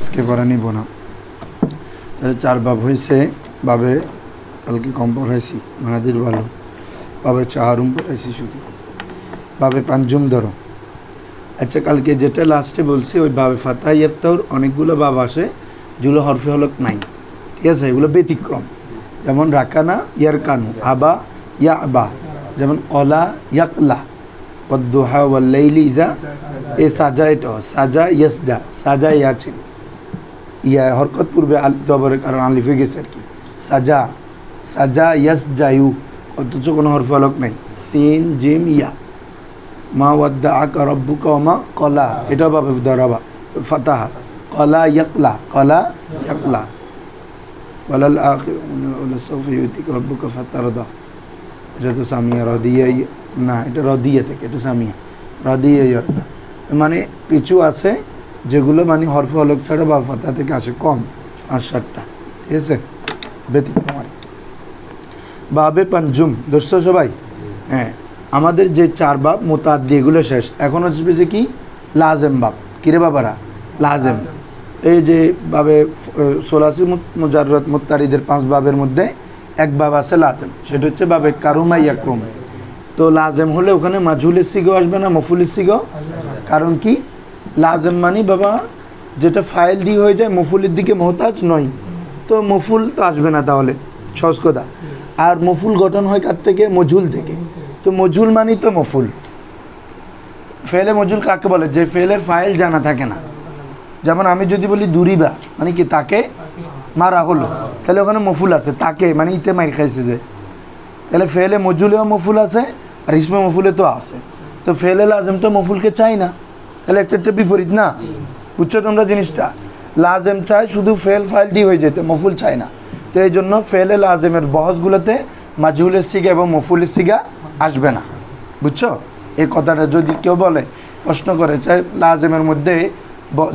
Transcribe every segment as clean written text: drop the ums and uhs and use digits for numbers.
আজকে পড়া নিব না। তাহলে 4 বাব হয়েছে। বাবে কালকে কম পড়াইছি, মাহাদির ভালো। বাবে 4 পড়াইছি শুধু। বাবে 5 ধরো। আচ্ছা, কালকে যেটা লাস্টে বলছি ওই বাবে ফাতা ইফতার অনেকগুলো বাব আসে, যেগুলো হরফে হলক নাই, ঠিক আছে? এগুলো ব্যতিক্রম। যেমন রাকানা ইয়ার কানু, আবা ইয়া আবা, যেমন কলা ইয়াকলা, ওয়াদ্দুহা ওয়াল্লাইলি ইযা, এ সাজা, এটা সাজা ইয়াসজা, সাজা ইয়াছিল, ইয়া হরকত পূর্বে জবরের কারণ আলিফে গেছে আর কি। সাজা, সাজা ইয়াসজায়ু, অথচ কোনো হরফে হলক নাই। সিন জিম ইয়া, মা ওয়াদ্দাআকা রাব্বুকা ওয়া মা কলা, এটাও বাবে দরাবা ফাতাহা। কলা ইয়াকলা, কলা ইয়াকলা, ওয়ালাল আখির ওয়ালা সাউফা ইউতিকা রাব্বুকা ফাতারদা, এটা তো সামিয়া রদিয়া না, এটা রদিয়া থেকে, এটা সামিয়া রদিয়া ইয়ারদা। মানে কিছু আছে যেগুলো মানে হরফে হলক ছাড়া বা ফাতা থেকে আসে, কম 5-7টা, ঠিক আছে? ব্যতিক্রম। বাবে পঞ্চম দোস্ত সবাই, হ্যাঁ, আমাদের যে 4 বাব মুতাআদ্দি এগুলো শেষ। এখন হচ্ছে যে কি লাজেম বাব। কিরে বাবারা? লাজেম। এই যে বাবে সোলাসি মুজাররদ মুত্তারিদের 5 বাবের মধ্যে এক বাব আছে লাজেম, সেটা হচ্ছে বাবে কারুমা ইয়াকরুম। তো লাজেম হলে ওখানে মাজহুলের সিগাও আসবে না, মফুলের সিগাও। কারণ কি? লাজেম মানে বাবা যেটা ফাইল দিয়ে হয়ে যায়, মফুলের দিকে মোহতাজ নয়, তো মফুল তো আসবে না, তাহলে সহজ কথা। আর মফুল গঠন হয় কার থেকে? মজহুল থেকে। তো মজহুল মানেই তো মফুল। ফেলে মজহুল কাকে বলে? যে ফেলের ফাইল জানা থাকে না। যেমন আমি যদি বলি দুরিবা, মানে কি তাকে মারা হলো, তাহলে ওখানে মফুল আছে, তাকে মানে ইতে মার খাইছে যে। তাহলে ফেলে মজহুলেও মফুল আছে, আর ইসমে মফুলে তো আছে। তো ফেলে লাজেম তো মফুলকে চাই না, তাহলে একটা বিপরীত না? বুঝছো তোমরা জিনিসটা? লাজেম চায় শুধু ফেল ফাইল দিয়ে হয়ে যেতে, মফুল চায় না। তো এই জন্য ফেলে লাজেমের বহসগুলোতে মাজহুলের সিগা এবং মফুলের সিগা আসবে না। বুঝছো? এই কথাটা যদি কেউ বলে, প্রশ্ন করে, চাই লাজেমের মধ্যে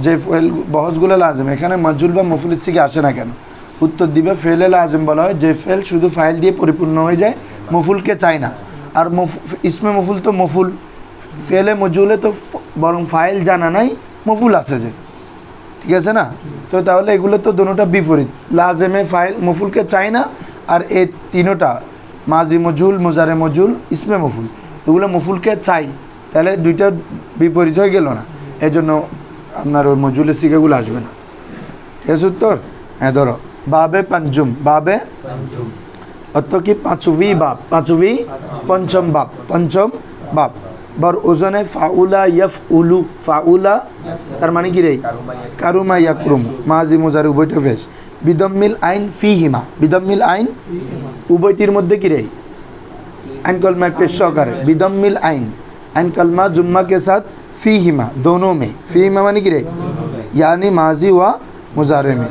যে ফেল বহসগুলো লাজেম, এখানে মাজহুল বা মফুলের সিগা আসে না কেন? উত্তর দিবে ফেলে লাজেম বলা হয় যে ফেল শুধু ফাইল দিয়ে পরিপূর্ণ হয়ে যায়, মফুলকে চায় না। আর ইসমে মফুল তো মফুল, ফেলে মজহুলে তো বরং ফাইল জানা নাই, মফুল আছে যে, ঠিক আছে না? তো তাহলে এগুলো তো দুটোটা বিপরীত। লাজেমে ফাইল মফুলকে চায় না, আর এই তিনোটা মাজি মজহুল, মুজারে মজহুল, ইসমে মফুল, এগুলো মফুলকে চাই, তাহলে দুইটা বিপরীত হয়ে গেল না? এই জন্য আপনার ওই মজহুলের সিগাগুলো আসবে না। ঠিক আছে উত্তর? হ্যাঁ, ধরো বাবে পঞ্চম, বাবে অর্থ কি? 5वीं বাব, 5वीं পঞ্চম বাব, পঞ্চম বাব। বর ওজনে ফাউলা ইয়াফউলু, ফাউলা তার মানে কি রে? কারুমা ইয়াকরুম, মাজি মুজারি উভয়টা ফেস। বিদম্মিল আইন ফিহিমা, বিদম্মিল আইন উভয়টির মধ্যে কি রে? আইন কলমা পেশ সহকারে, বিদম্মিল আইন, আইন কলমা জুম্মা के साथ ফিহিমা, दोनों में। ফিহিমা মানে কি রে? यानी माजी व मुजारे में।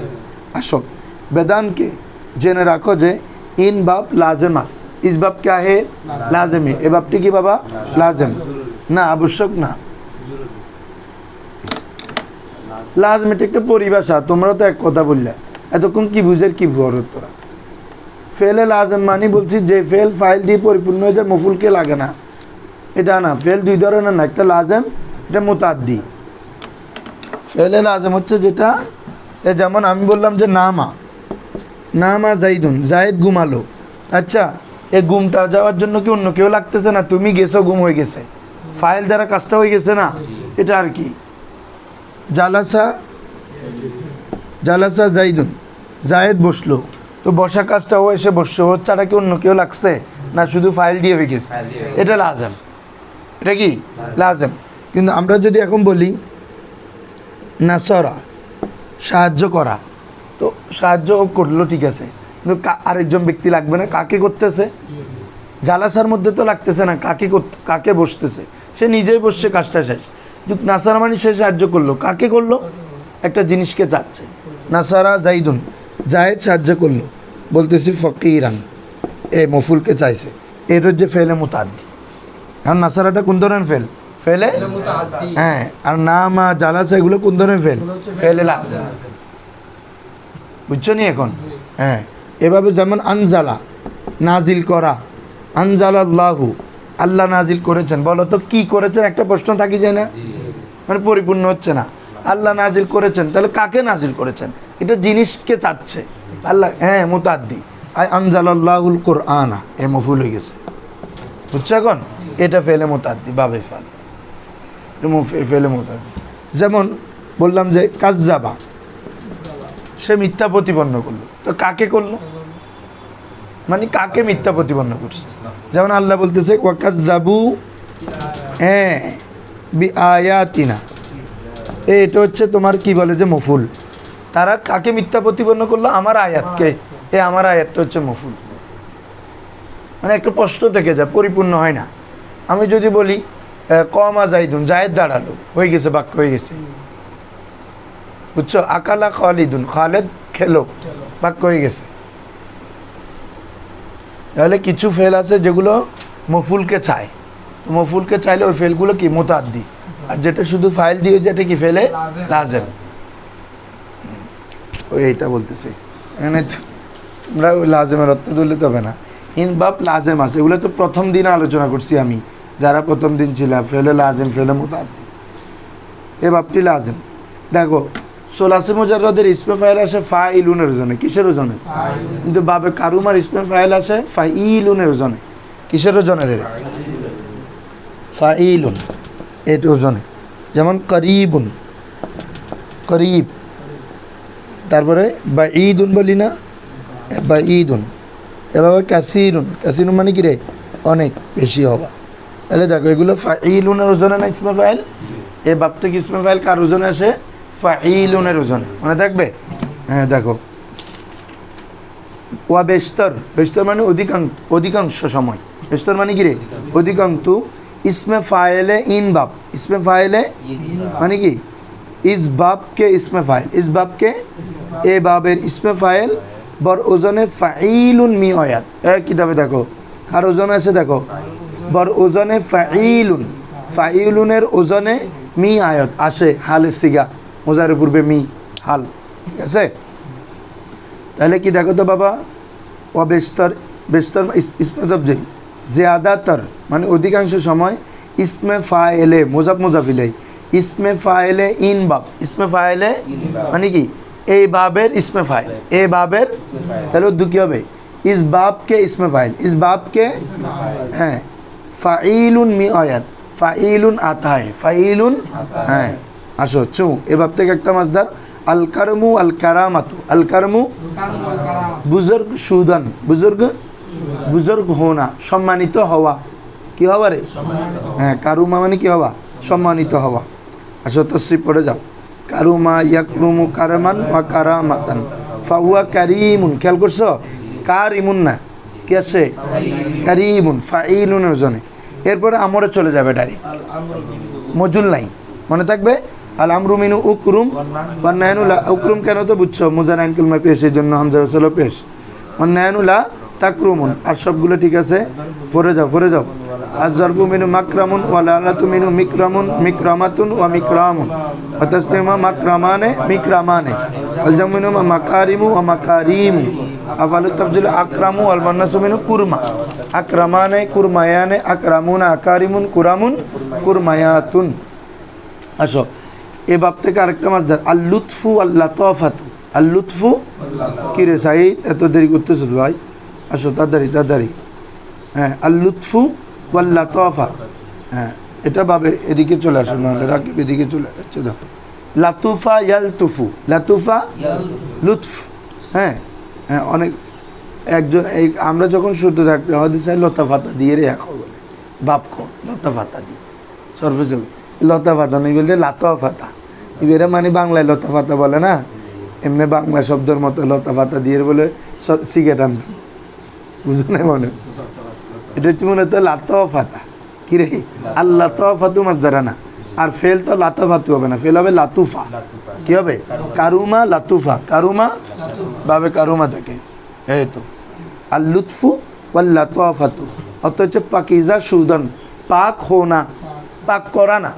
আসো বেদানকে জেনে রাখো যে ইন বাব লাজেমাস, ইস বাব क्या है? লাজেমি। এ বাবটি কি বাবা? লাজেম না, আবশ্যক না। লাজম এটা একটা পরিভাষা, তোমরা তো এক কথা বললে, এতক্ষণ কি বুঝের কি ভরত তোরা? ফেলে লাজেম মানে বলছি যে ফেল ফাইল দিয়ে পরিপূর্ণ হয়ে যায়, মফুলকে লাগে না, এটা না। ফেল 2 ধরনের না, একটা লাজেম, এটা মুতাদ্দি। ফেলে লাজেম হচ্ছে যেটা, যেমন আমি বললাম যে নামা, নামা জাইদুন, জায়েদ ঘুমালো। আচ্ছা, এই ঘুমটা যাওয়ার জন্য কি অন্য কেউ লাগতেছে না? তুমি গেছো, ঘুম হয়ে গেছে, ফাইল দ্বারা কাজটা হয়ে গেছে না? এটা আর কি। জালাসা, জালাসা জাইদুন, জায়েদ বসলো, তো বসা কাজটা ও এসে বসছে, ওর ছাড়া কি অন্য কেউ লাগছে না? শুধু ফাইল দিয়ে হয়ে গেছে, এটা লাজেম। এটা কি? লাজেম। কিন্তু আমরা যদি এখন বলি নাসরা, সাহায্য করা, তো সাহায্য ও করলো, ঠিক আছে, কিন্তু আরেকজন ব্যক্তি লাগবে না? কাকে করতেছে? জালাসার মধ্যে তো লাগতেছে না, কাকে বসতেছে? সে নিজেই বসছে, কাজটা শেষ। কিন্তু নাসারা মানে সে সাহায্য করলো, কাকে করলো? একটা জিনিসকে চাচ্ছে। নাসারা জাইদুন, জায়েদ সাহায্য করলো, বলতেছি ফকিরান, এ মফুলকে চাইছে, এটা হচ্ছে ফেলে মুতাআদ্দি। এখন নাসারাটা কোন ধরনের ফেল? ফেলে, হ্যাঁ। আর নামা, জালাসা এগুলো কোন ধরনের ফেল? ফেলে লাজেম। বুঝছো নি এখন? হ্যাঁ, এভাবে যেমন আনজালা, নাজিল করা, আনজালাল্লাহু, আল্লাহ নাজিল করেছেন। বলো তো কি করেছেন? একটা প্রশ্ন থাকি যায় না? মানে পরিপূর্ণ হচ্ছে না। আল্লাহ নাজিল করেছেন, তাহলে কাকে নাজিল করেছেন? এটা জিনিসকে চাচ্ছে আল্লাহ। হ্যাঁ, মুতাদ্দি আনজালাল্লাহুল কুরআনা, এ মফুল হয়ে গেছে, বুঝছো এখন? এটা ফেলে মুতাদ্দি, বাবে ফাল, ফেলে মুতাদ্দি। যেমন বললাম যে কাজ্জাবা, সে মিথ্যা প্রতিপন্ন করলো, তো কাকে করলো? মানে কাকে মিথ্যা প্রতিপন্ন করছে? যেমন আল্লাহ বলতেছে ওয়াকাজ্জাবু বিআয়াতিনা, এটা হচ্ছে তোমার কি বলে যে মফুল। তারা কাকে মিথ্যা প্রতিপন্ন করলো? আমার আয়াতকে। আমার আয়াতটা হচ্ছে মফুল। মানে একটা প্রশ্ন থেকে যায়, পরিপূর্ণ হয় না। আমি যদি বলি কমা জাইদুন, জায়েদ দাঁড়ালো, হয়ে গেছে, বাক্য হয়ে গেছে, বুঝছো? আকালা খালিদুন, খালেদ খেলো, বাক্য হয়ে গেছে। তাহলে কিছু ফেল আছে যেগুলো মফুলকে চায়, মফুলকে চাইলে ওই ফেলগুলো কি মুতাদ্দি, আর যেটা শুধু ফাইল দিয়ে যেটা কি ফেলে লাজেম। ওই এইটা বলতেছে এখানে আমরা ওই লাজেমের অর্থ তুললে তবে না। ইনবাব লাজেম আছে, এগুলো তো প্রথম দিন আলোচনা করছি আমি, যারা প্রথম দিন ছিলাম। ফেলে লাজেম, ফেলে মুতাদ্দি, এ বাপটি লাজেম। দেখো সোলাসে মুজাররদের ইসমে ফাইল আসে ফাইলুনের ওজনে, কিসের ওজনে? কিন্তু বাবে কারুমার ইসমে ফাইল আসে ফাইলুনের ওজনে, কিসের ওজনে রে? ফাইলুন, এটা ওজনে। যেমন করিবুন, করিব। তারপরে বা ঈদুন বলি না, বা ঈদুন। এভাবে কাসিরুন, কাসিরুন মানে কি রে? অনেক বেশি হওয়া। তাহলে দেখো এগুলো ফাইলুনের ওজনে না ইসমে ফাইল। এ বাপ থেকে ইসমে ফাইল কার ওজনে আসে? ফাইলুনের ওজনে, মনে থাকবে? হ্যাঁ, দেখো ওয়া বেস্তর, বেস্তর মানে অধিকাংশ সময়। বেস্তর মানে কি রে? অধিকাংশ। ইসমে ফাইলে ইনবাব, ইসমে ফাইলে মানে কি? ইস বাবকে ইসমে ফাইল, ইস বাবকে এ বাবের ইসমে ফাইল বর ওজনে ফাইলুন মি আয়াত। কিতাবে দেখো কার ওজনে আছে, দেখো বর ওজনে ফাইলুন, ফাইলুনের ওজনে মি আয়াত আসে, হালে সিগা, মোজারের পূর্বে মি, হাল, ঠিক আছে? তাহলে কি দেখো তো বাবা, ও বেস্তর, বেস্তর ইসমে তবজিল, জিয়াদাতর মানে অধিকাংশ সময়, ইসমে ফাইলে মোজাব মোজাফিলে, ইসমে ফাইলে ইনবাব, ইসমে ফাইলে মানে কি? এই বাবের ইসমে ফাইল, এ বাবের। তাহলে উর্দু কি হবে? ইস বাবকে ইসমে ফাইল, ইস বাবকে, হ্যাঁ, ফাইলুন মি আয়াত, ফাইলুন আতা হয়, ফাইলুন, হ্যাঁ। আসো চু, এ বাব থেকে একটা মাসদার আল কারমু আল কারামাতু, আল কারমু বুজুর্গ সুদান, বুজুর্গ, বুজুর্গ হোনা, সম্মানিত হওয়া। কি হওয়া রে? হ্যাঁ, কারুমা মানে কি হওয়া? সম্মানিত হওয়া। আসো তসরিফ পড়ে যাও। কারুমা ইয়াকরুমু কারামান ওয়া কারামাতান ফাহুয়া কারিমুন। খেয়াল করছো? কারিমুন না, কি আছে? কারিমুন, ফাইলুনের জন্য। এরপরে আমরে চলে যাবে ডাইরেক্ট, মজুল নাই, মনে থাকবে। আল আমরু মিনু উকরুম ওয়ান নাহনু লা উকরুম, কেন তো বুঝছো? মুজানাইন কালমা পেশ, এই জন্য হামজা ওয়াসালও পেশ। ওয়ান নাহনু লা তাকরুমুন, আর সবগুলো ঠিক আছে। পড়ে যাও, পড়ে যাও। আজ-জারফু মিনু মাকরামুন ওয়া লালাতু মিনু মিকরামুন, মিকরামাতুন ওয়া মিকরামুন ওয়া তাসলিমা মাকরামানে মিকরামানে, আল জামু মিনু মাকারিমু ওয়া মাকারিমু, আফালু তাফজিল আকরামু ওয়াল মুন্নাসু মিনু কুরমা, আকরামানে কুরমায়ানে, আকরামুনা আকারিমুন, কুরামুন কুরমায়াতুন। আসো এ বাপ থেকে আরেকটা মাসদার আল লুৎফু আল লাতাফাতু, আল লুৎফু। কি রে সাইদ, এত দেরি করতেছ ভাই? আসো তাড়াতাড়ি তাড়াতাড়ি। হ্যাঁ, আল লুৎফু ওয়াল লাতাফা, হ্যাঁ, এটা ভাবে এদিকে চলে আসো, নাহলে রাকিব এদিকে চলে যাচ্ছে। দাও লাতুফা ইয়ালতুফু, লাতুফা লুৎফ। হ্যাঁ হ্যাঁ, অনেক একজন এই আমরা যখন শুনতে থাকতে হয়তো চাই লতাফাতা দিয়ে রে এখন বলে বাপ খো লতাফাতা দিয়ে সরফে লতাফাতা নেই বলতে লাতাফাতা, এবারে মানে বাংলায় লতাফাতা বলে না, এমনি বাংলা শব্দের মতো লতাফাতা দিয়ে বলে সিগারেট আনতাম, বুঝো না? মনে এটা হচ্ছে মনে হতো লাতাফাতা। কি রে? আল্লাহ তাফাতু মাসদারা না, আর ফেল তো লাতাফাতু হবে না, ফেল হবে লাতুফা। কি হবে? কারুমা লাতুফা, কারুমা বাবে কারুমা থাকে। এই তো আল লুৎফু ওয়াল লাতাফাতু, অর্থ হচ্ছে পাকিজা সুদন, পাক হো না, পাক করা না।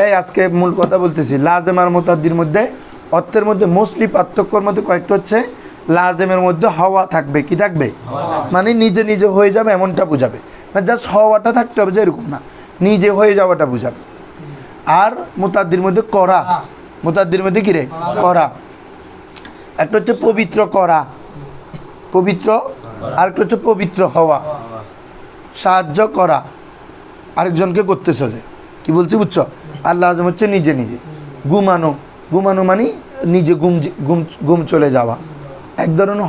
এই আজকে মূল কথা বলতেছি, লাজেম আর মুতাদ্দির মধ্যে অর্থের মধ্যে মোস্টলি পার্থক্যর মধ্যে কয়েকটা হচ্ছে, লাজেমের মধ্যে হওয়া থাকবে। কি থাকবে? মানে নিজে নিজে হয়ে যাবে এমনটা বোঝাবে, জাস্ট হওয়াটা থাকতে হবে যে এরকম না, নিজে হয়ে যাওয়াটা বোঝাবে। আর মুতাদ্দির মধ্যে করা, মুতাদ্দির মধ্যে কি রে করা, একটা হচ্ছে পবিত্র করা, পবিত্র, আর একটা হচ্ছে পবিত্র হওয়া, সাহায্য করা আরেকজনকে করতেছে যে কি বলছি বুঝছো। আল্লাহ আজম হচ্ছে নিজে নিজে, ঘুমানো, ঘুমানো মানে নিজে ঘুম চলে যাওয়া এক ধরনের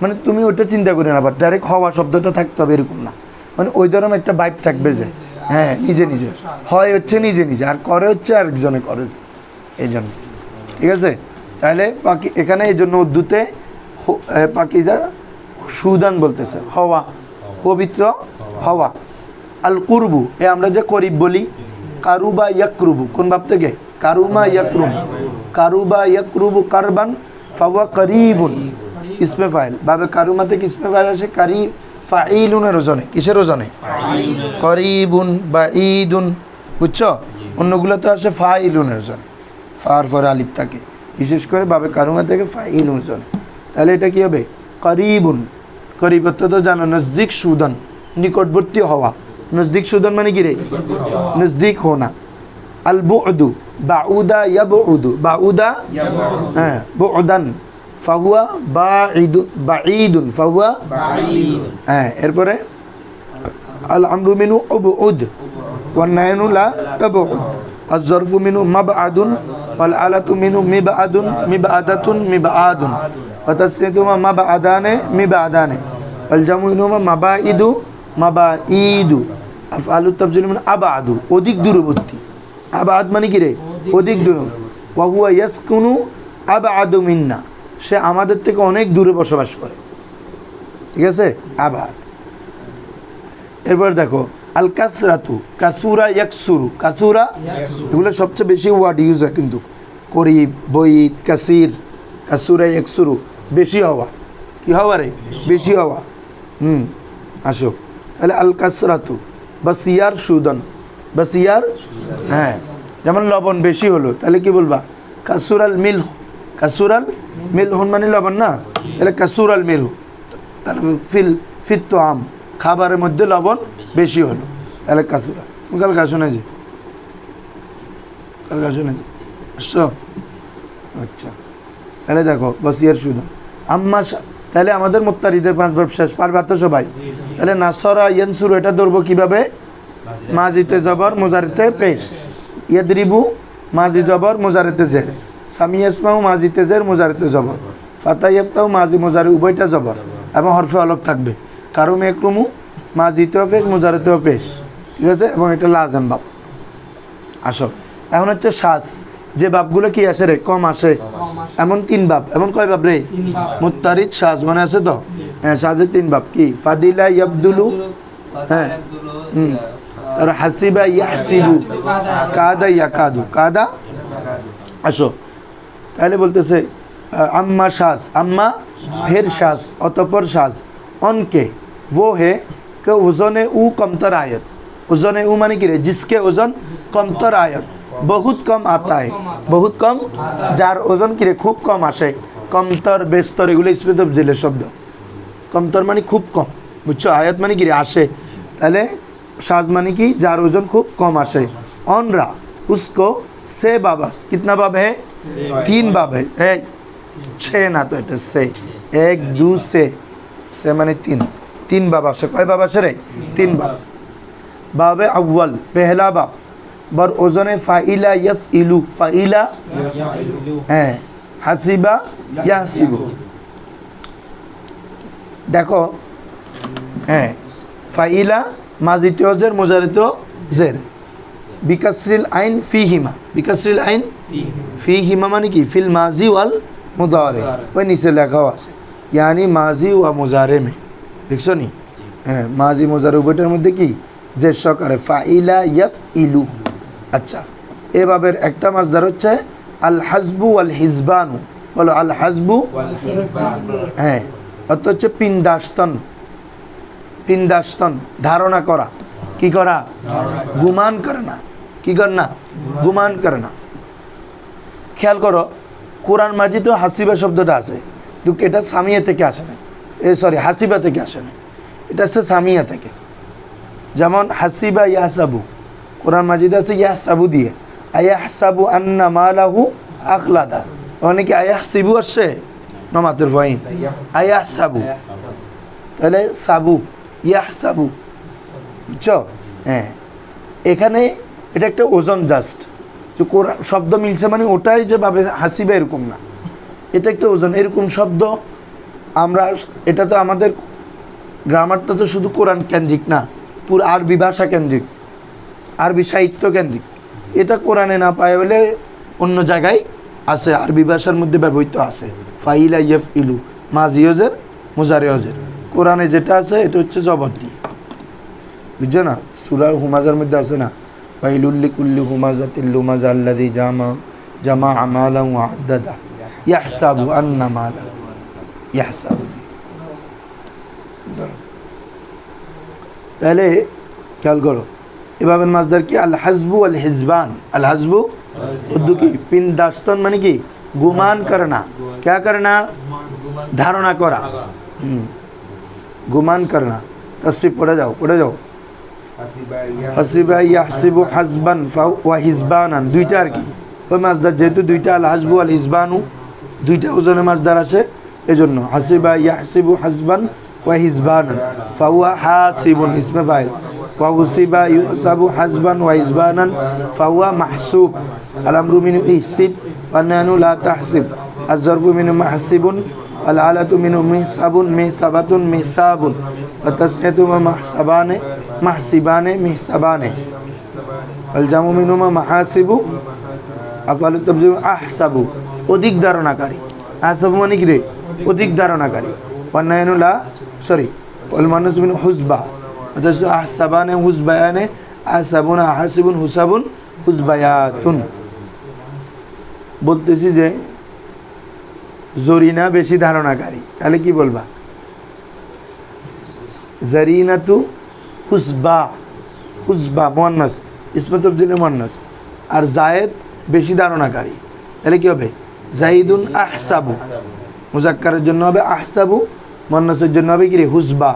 মানে তুমি ওটা চিন্তা করে না, বাট ডাইরেক্ট হওয়া শব্দটা থাকতে হবে এরকম না, মানে ওই ধরনের একটা ভাইব থাকবে যে হ্যাঁ নিজে নিজে হয় হচ্ছে নিজে নিজে, আর করে হচ্ছে আরেকজনে করে যে, এই জন্য ঠিক আছে। তাহলে পাকি এখানে এই জন্য উর্দুতে পাকিজা সুদান বলতেছে, হওয়া, পবিত্র হওয়া। আল কুরবু এ আমরা যে করিব বলি, কারুবা ইয়াকরুবু কোন ভাব থেকে, কারুমা ইয়াকরুম, কারুবা ইয়াকরুবু কারবান ফাওয়া করিবুন ইসমে ফাইল, বাবে কারুমা থেকে ইসমে ফাইল আসে কারি ফাইলুনের ওজনে, কিসের ওজনে, করিবুন বা ঈদুন, বুঝছো। অন্যগুলো তো আসে ফাইলুনের ওজনে, ফার ফর আলিফ থাকে, বিশেষ করে বাবে কারুমা থেকে ফাইলুন ওজনে। তাহলে এটা কি হবে, করিবুন, করিবত্ব তো জানো, নজদিক সুদন, নিকটবর্তী হওয়া, নজদিক সুদন মানে কি রে, নজদিক হোনা। আল বুদু বাউদা ইয়াবউদু, বাউদা হ্যাঁ বুদান ফাহুয়া বাঈদুন, বাঈদুন ফাহুয়া হ্যাঁ। এরপরে আল আমরু মিনু উবউদ ওয়ান নাহনু লা তাবউদ, আজ জরফু মিনু মাবআদুন ওয়াল আলাতু মিনু মিবআদুন মিবআদাতুন মিবআদুন ওয়া তাসনিতুমা মাবআদানে মিবআদানে ওয়াল জামু মিনুমা মাবাইদু মাবাইদু, আফআলু তাবজিল মিন আবাদু, অধিক দূরবর্তী, আবাদ মানে কি রে, অধিক দূর। ওয়া হুয়া ইয়াসকুনু আবাদু মিন্না, সে আমাদের থেকে অনেক দূরে বসবাস করে, ঠিক আছে, আবাদ। এরপর দেখো আল কাসরাতু, কাসুরা ইয়াকসুরু, কাসুরা এগুলো সবচেয়ে বেশি ওয়ার্ড ইউজ হয় কিন্তু, করিব, বঈদ, কাসির, কাসুরা ইয়াকসুরু, বেশি হওয়া, কি হওয়া রে, বেশি হওয়া। আসো তাহলে আল কাসরাতু বাসিয়ার সুদন, বাসিয়ার হ্যাঁ, যেমন লবণ বেশি হলো তাহলে কি বলবা, কাসুরাল মিল, কাসুরাল মিল হুন মানে লবণ না, তাহলে কাসুরাল মিল, তাহলে ফিত আম, খাবারের মধ্যে লবণ বেশি হলো, তাহলে কাসুরা। কালকে আসো না যে, কালকে আসো না আসছো, আচ্ছা। তাহলে দেখো বাসিয়ার সুদন, আম্মা, তাহলে আমাদের মুত্তারিদের 5 ভার্ব শেষ, পারবা তো সবাই। তাহলে নাসরা ইয়ানসুরু এটা ধরবো কিভাবে, মাজিতে জবর মুজারিতে পেশ, ইয়াদরিবু মাজি জবর মুজারিতে জের, সামিয়াসমাউ মাজিতে জের মুজারিতে জবর, ফাতাইয়াফতাউ মাজি মুজারি উভয়টা জবর এবং হরফে অলগ থাকবে, কারুম একরুমু মাজিতেও পেশ মুজারিতেও পেশ, ঠিক আছে, এবং এটা লাজেম বাব। আসো এখন হচ্ছে শ্বাস, যে বাপগুলো কি আসে রে, কম আসে, এমন 3 বাপ, এমন কয় বাপ রে, মুত্তারিদ শ্বাস মানে আছে তো, হ্যাঁ শ্বাসের 3 বাপ কি, ফাদিলা ইয়াবদুলু, হ্যাঁ আর হাসিবা ইয়াহসিবু, কাদা ইয়াকাদু, কাদা। আসো তাহলে বলতেছে আম্মা শ্বাস, আম্মা ফের শ্বাস, অতঃপর শ্বাস, অনকে वो है कि ওজনে উ কমতর আয়ত, ওজনে উ মানে কি রে, जिसके ওজন কমতর আয়ত, বহুত কম আতা है, বহুত কম, যার ওজন কি রে খুব কম আসে, কমতর বেস্তর এগুলো ইসমে তাফজিলের শব্দ, কমতর মানে খুব কম, বুঝছো, আয়াত মানে কি রে আসে, তাহলে সাজ মানে কি যার ওজন খুব কম আসে। অনরা উসকো সে বাবাস, কিतना बाब है, 3 बाब है, 6 না তো, এটা সে 1 2 সে মানে 3 बाब আসে, কয় বাব আসে রে, 3 बाब। বাবে আউয়াল পহলা বাব, बर ওজনে ফাইলা ইয়াফইলু, ফাইলা হ্যাঁ, হাসিবা ইয়াহসিবু। দেখো হ্যাঁ, ফাইলা মাজিতেও জের মুজারিতেও জের, বিকাসরিল আইন ফিহিমা, বিকাসরিল আইন ফিহিমা মানে কি, ফিল মাজি ওয়াল মুদারে, ওই নিচে লেখাও আছে, यानी মাজি ওয়া মুজারে মে, দেখছো নি, হ্যাঁ মাজি মুজারে উভয়টার মধ্যে কি যে সকারে, ফাইলা ইয়াফইলু। আচ্ছা এভাবের একটা মাসদার হচ্ছে আল হাসবু ওয়াল হিজবানু, বলো আল হাসবু, হ্যাঁ অর্থ হচ্ছে পিণ্ডাস্তন, পিণ্ডাস্তন ধারণা করা, কি করা, গুমান করে না, কি কর না, গুমান করে না। খেয়াল করো কোরআন মাজিদ হাসিবা শব্দটা আছে, কিন্তু এটা সামিয়া থেকে আসে না, সরি হাসিবা থেকে আসে না, এটা হচ্ছে সামিয়া থেকে। যেমন হাসিবা ইয়াহসাবু, কোরআন মাজিদ আছে ইয়াহসাবু দিয়ে, আয়াহসাবু আন্না মালাহু আকলাদা, মানে কি আয়াহসিবু আসছে নমাতুর ফাইন, আয়াহসাবু, তাহলে সাবু ইয়াহসাবু, বুঝছো? হ্যাঁ, এখানে এটা একটা ওজন জাস্ট, যে কোরআন শব্দ মিলছে মানে ওটাই যেভাবে হাসিবে এরকম না, এটা একটা ওজন। এরকম শব্দ আমরা, এটা তো আমাদের গ্রামারটা তো শুধু কোরআন কেন্দ্রিক না, পুরো আরবি ভাষা কেন্দ্রিক, আরবি সাহিত্য কেন্দ্রিক। এটা কোরআনে না পায় বলে অন্য জায়গায় আছে, আরবি ভাষার মধ্যে ব্যবহৃত আছে। ফাইলা ইয়েফ ইলু মাজিওজের মুজারিওজের, কোরআনে যেটা আছে এটা হচ্ছে জবর দিয়ে, বুঝছো না? সূরা হুমাজার মধ্যে আছে না, ফাইলুল্লি কুল্লি হুমাজাতিল লুমাজা আল্লাযী জামা আমালান ওয়া আদ্দাদা ইয়াহসাবু আন্না মালা ইয়াহসাবু। তাহলে খেয়াল করো, এভাবে মাজদার কি আল হাসবু আল হিজবান। আল হাসবু উর্দু কি পিনদাস্তন, মানে কি গুমান করনা, क्या करना, ধারণা করা, গুমান করনা। তসরিফ পড়ে যাও, পড়ে যাও। হাসিবা ইয়াহসিবু হাসবান ওয়া হিজবানান, দুইটা আর কি ওই মাজদার, যেহেতু দুইটা আল হাসবু আল হিজবানু দুইটা ওজনে মাজদার আছে, এজন্য হাসিবা ইয়াহসিবু হাসবান ওয়া হিজবানান ফাহুয়া হাসিবুন ইসমে ফাইল, ওয়া হুসিবা ইউহসাবু হাসবান ওয়া হিজবানান ফাহুয়া মাহসুব। আল আমরু মিনু ইহসিব ওয়া নাহনু লা তাহসিব। আয-যারফু মিনু মাহসিবুন ওয়াল আলাতু মিনু মিহসাবুন মিহসাবাতুন মিহসাবুন ওয়া তাসনিয়াতু মাহসাবানে মাহসিবানে মিহসাবানে। আল জামু মিনু মাহাসিবু আফআলু তাবযিরু আহসাবু, অধিক ধারণাকারী। আহসাবু মানে কি রে, অধিক ধারণাকারী। ওয়া নাহনু লা সরি ওয়াল মুআন্নাসু মিনু হুসবা, অর্থাৎ আহসাবানে হুসবায়ানে আহসাবুন আহসিবুন হুসাবুন হুসবায়াতুন। বলতেছি যে জরিনা বেশি ধারণাকারী, তাহলে কি বলবা? জরিনাতু হুসবা, হুসবা মুআন্নাস, ইসমে তাফজিলে মুআন্নাস। আর জায়েদ বেশি ধারণাকারী, তাহলে কি হবে? জাইদুন আহসাবু, মুজাক্কারের জন্য হবে আহসাবু, মুআন্নাসের জন্য হবে কি রে, হুসবা।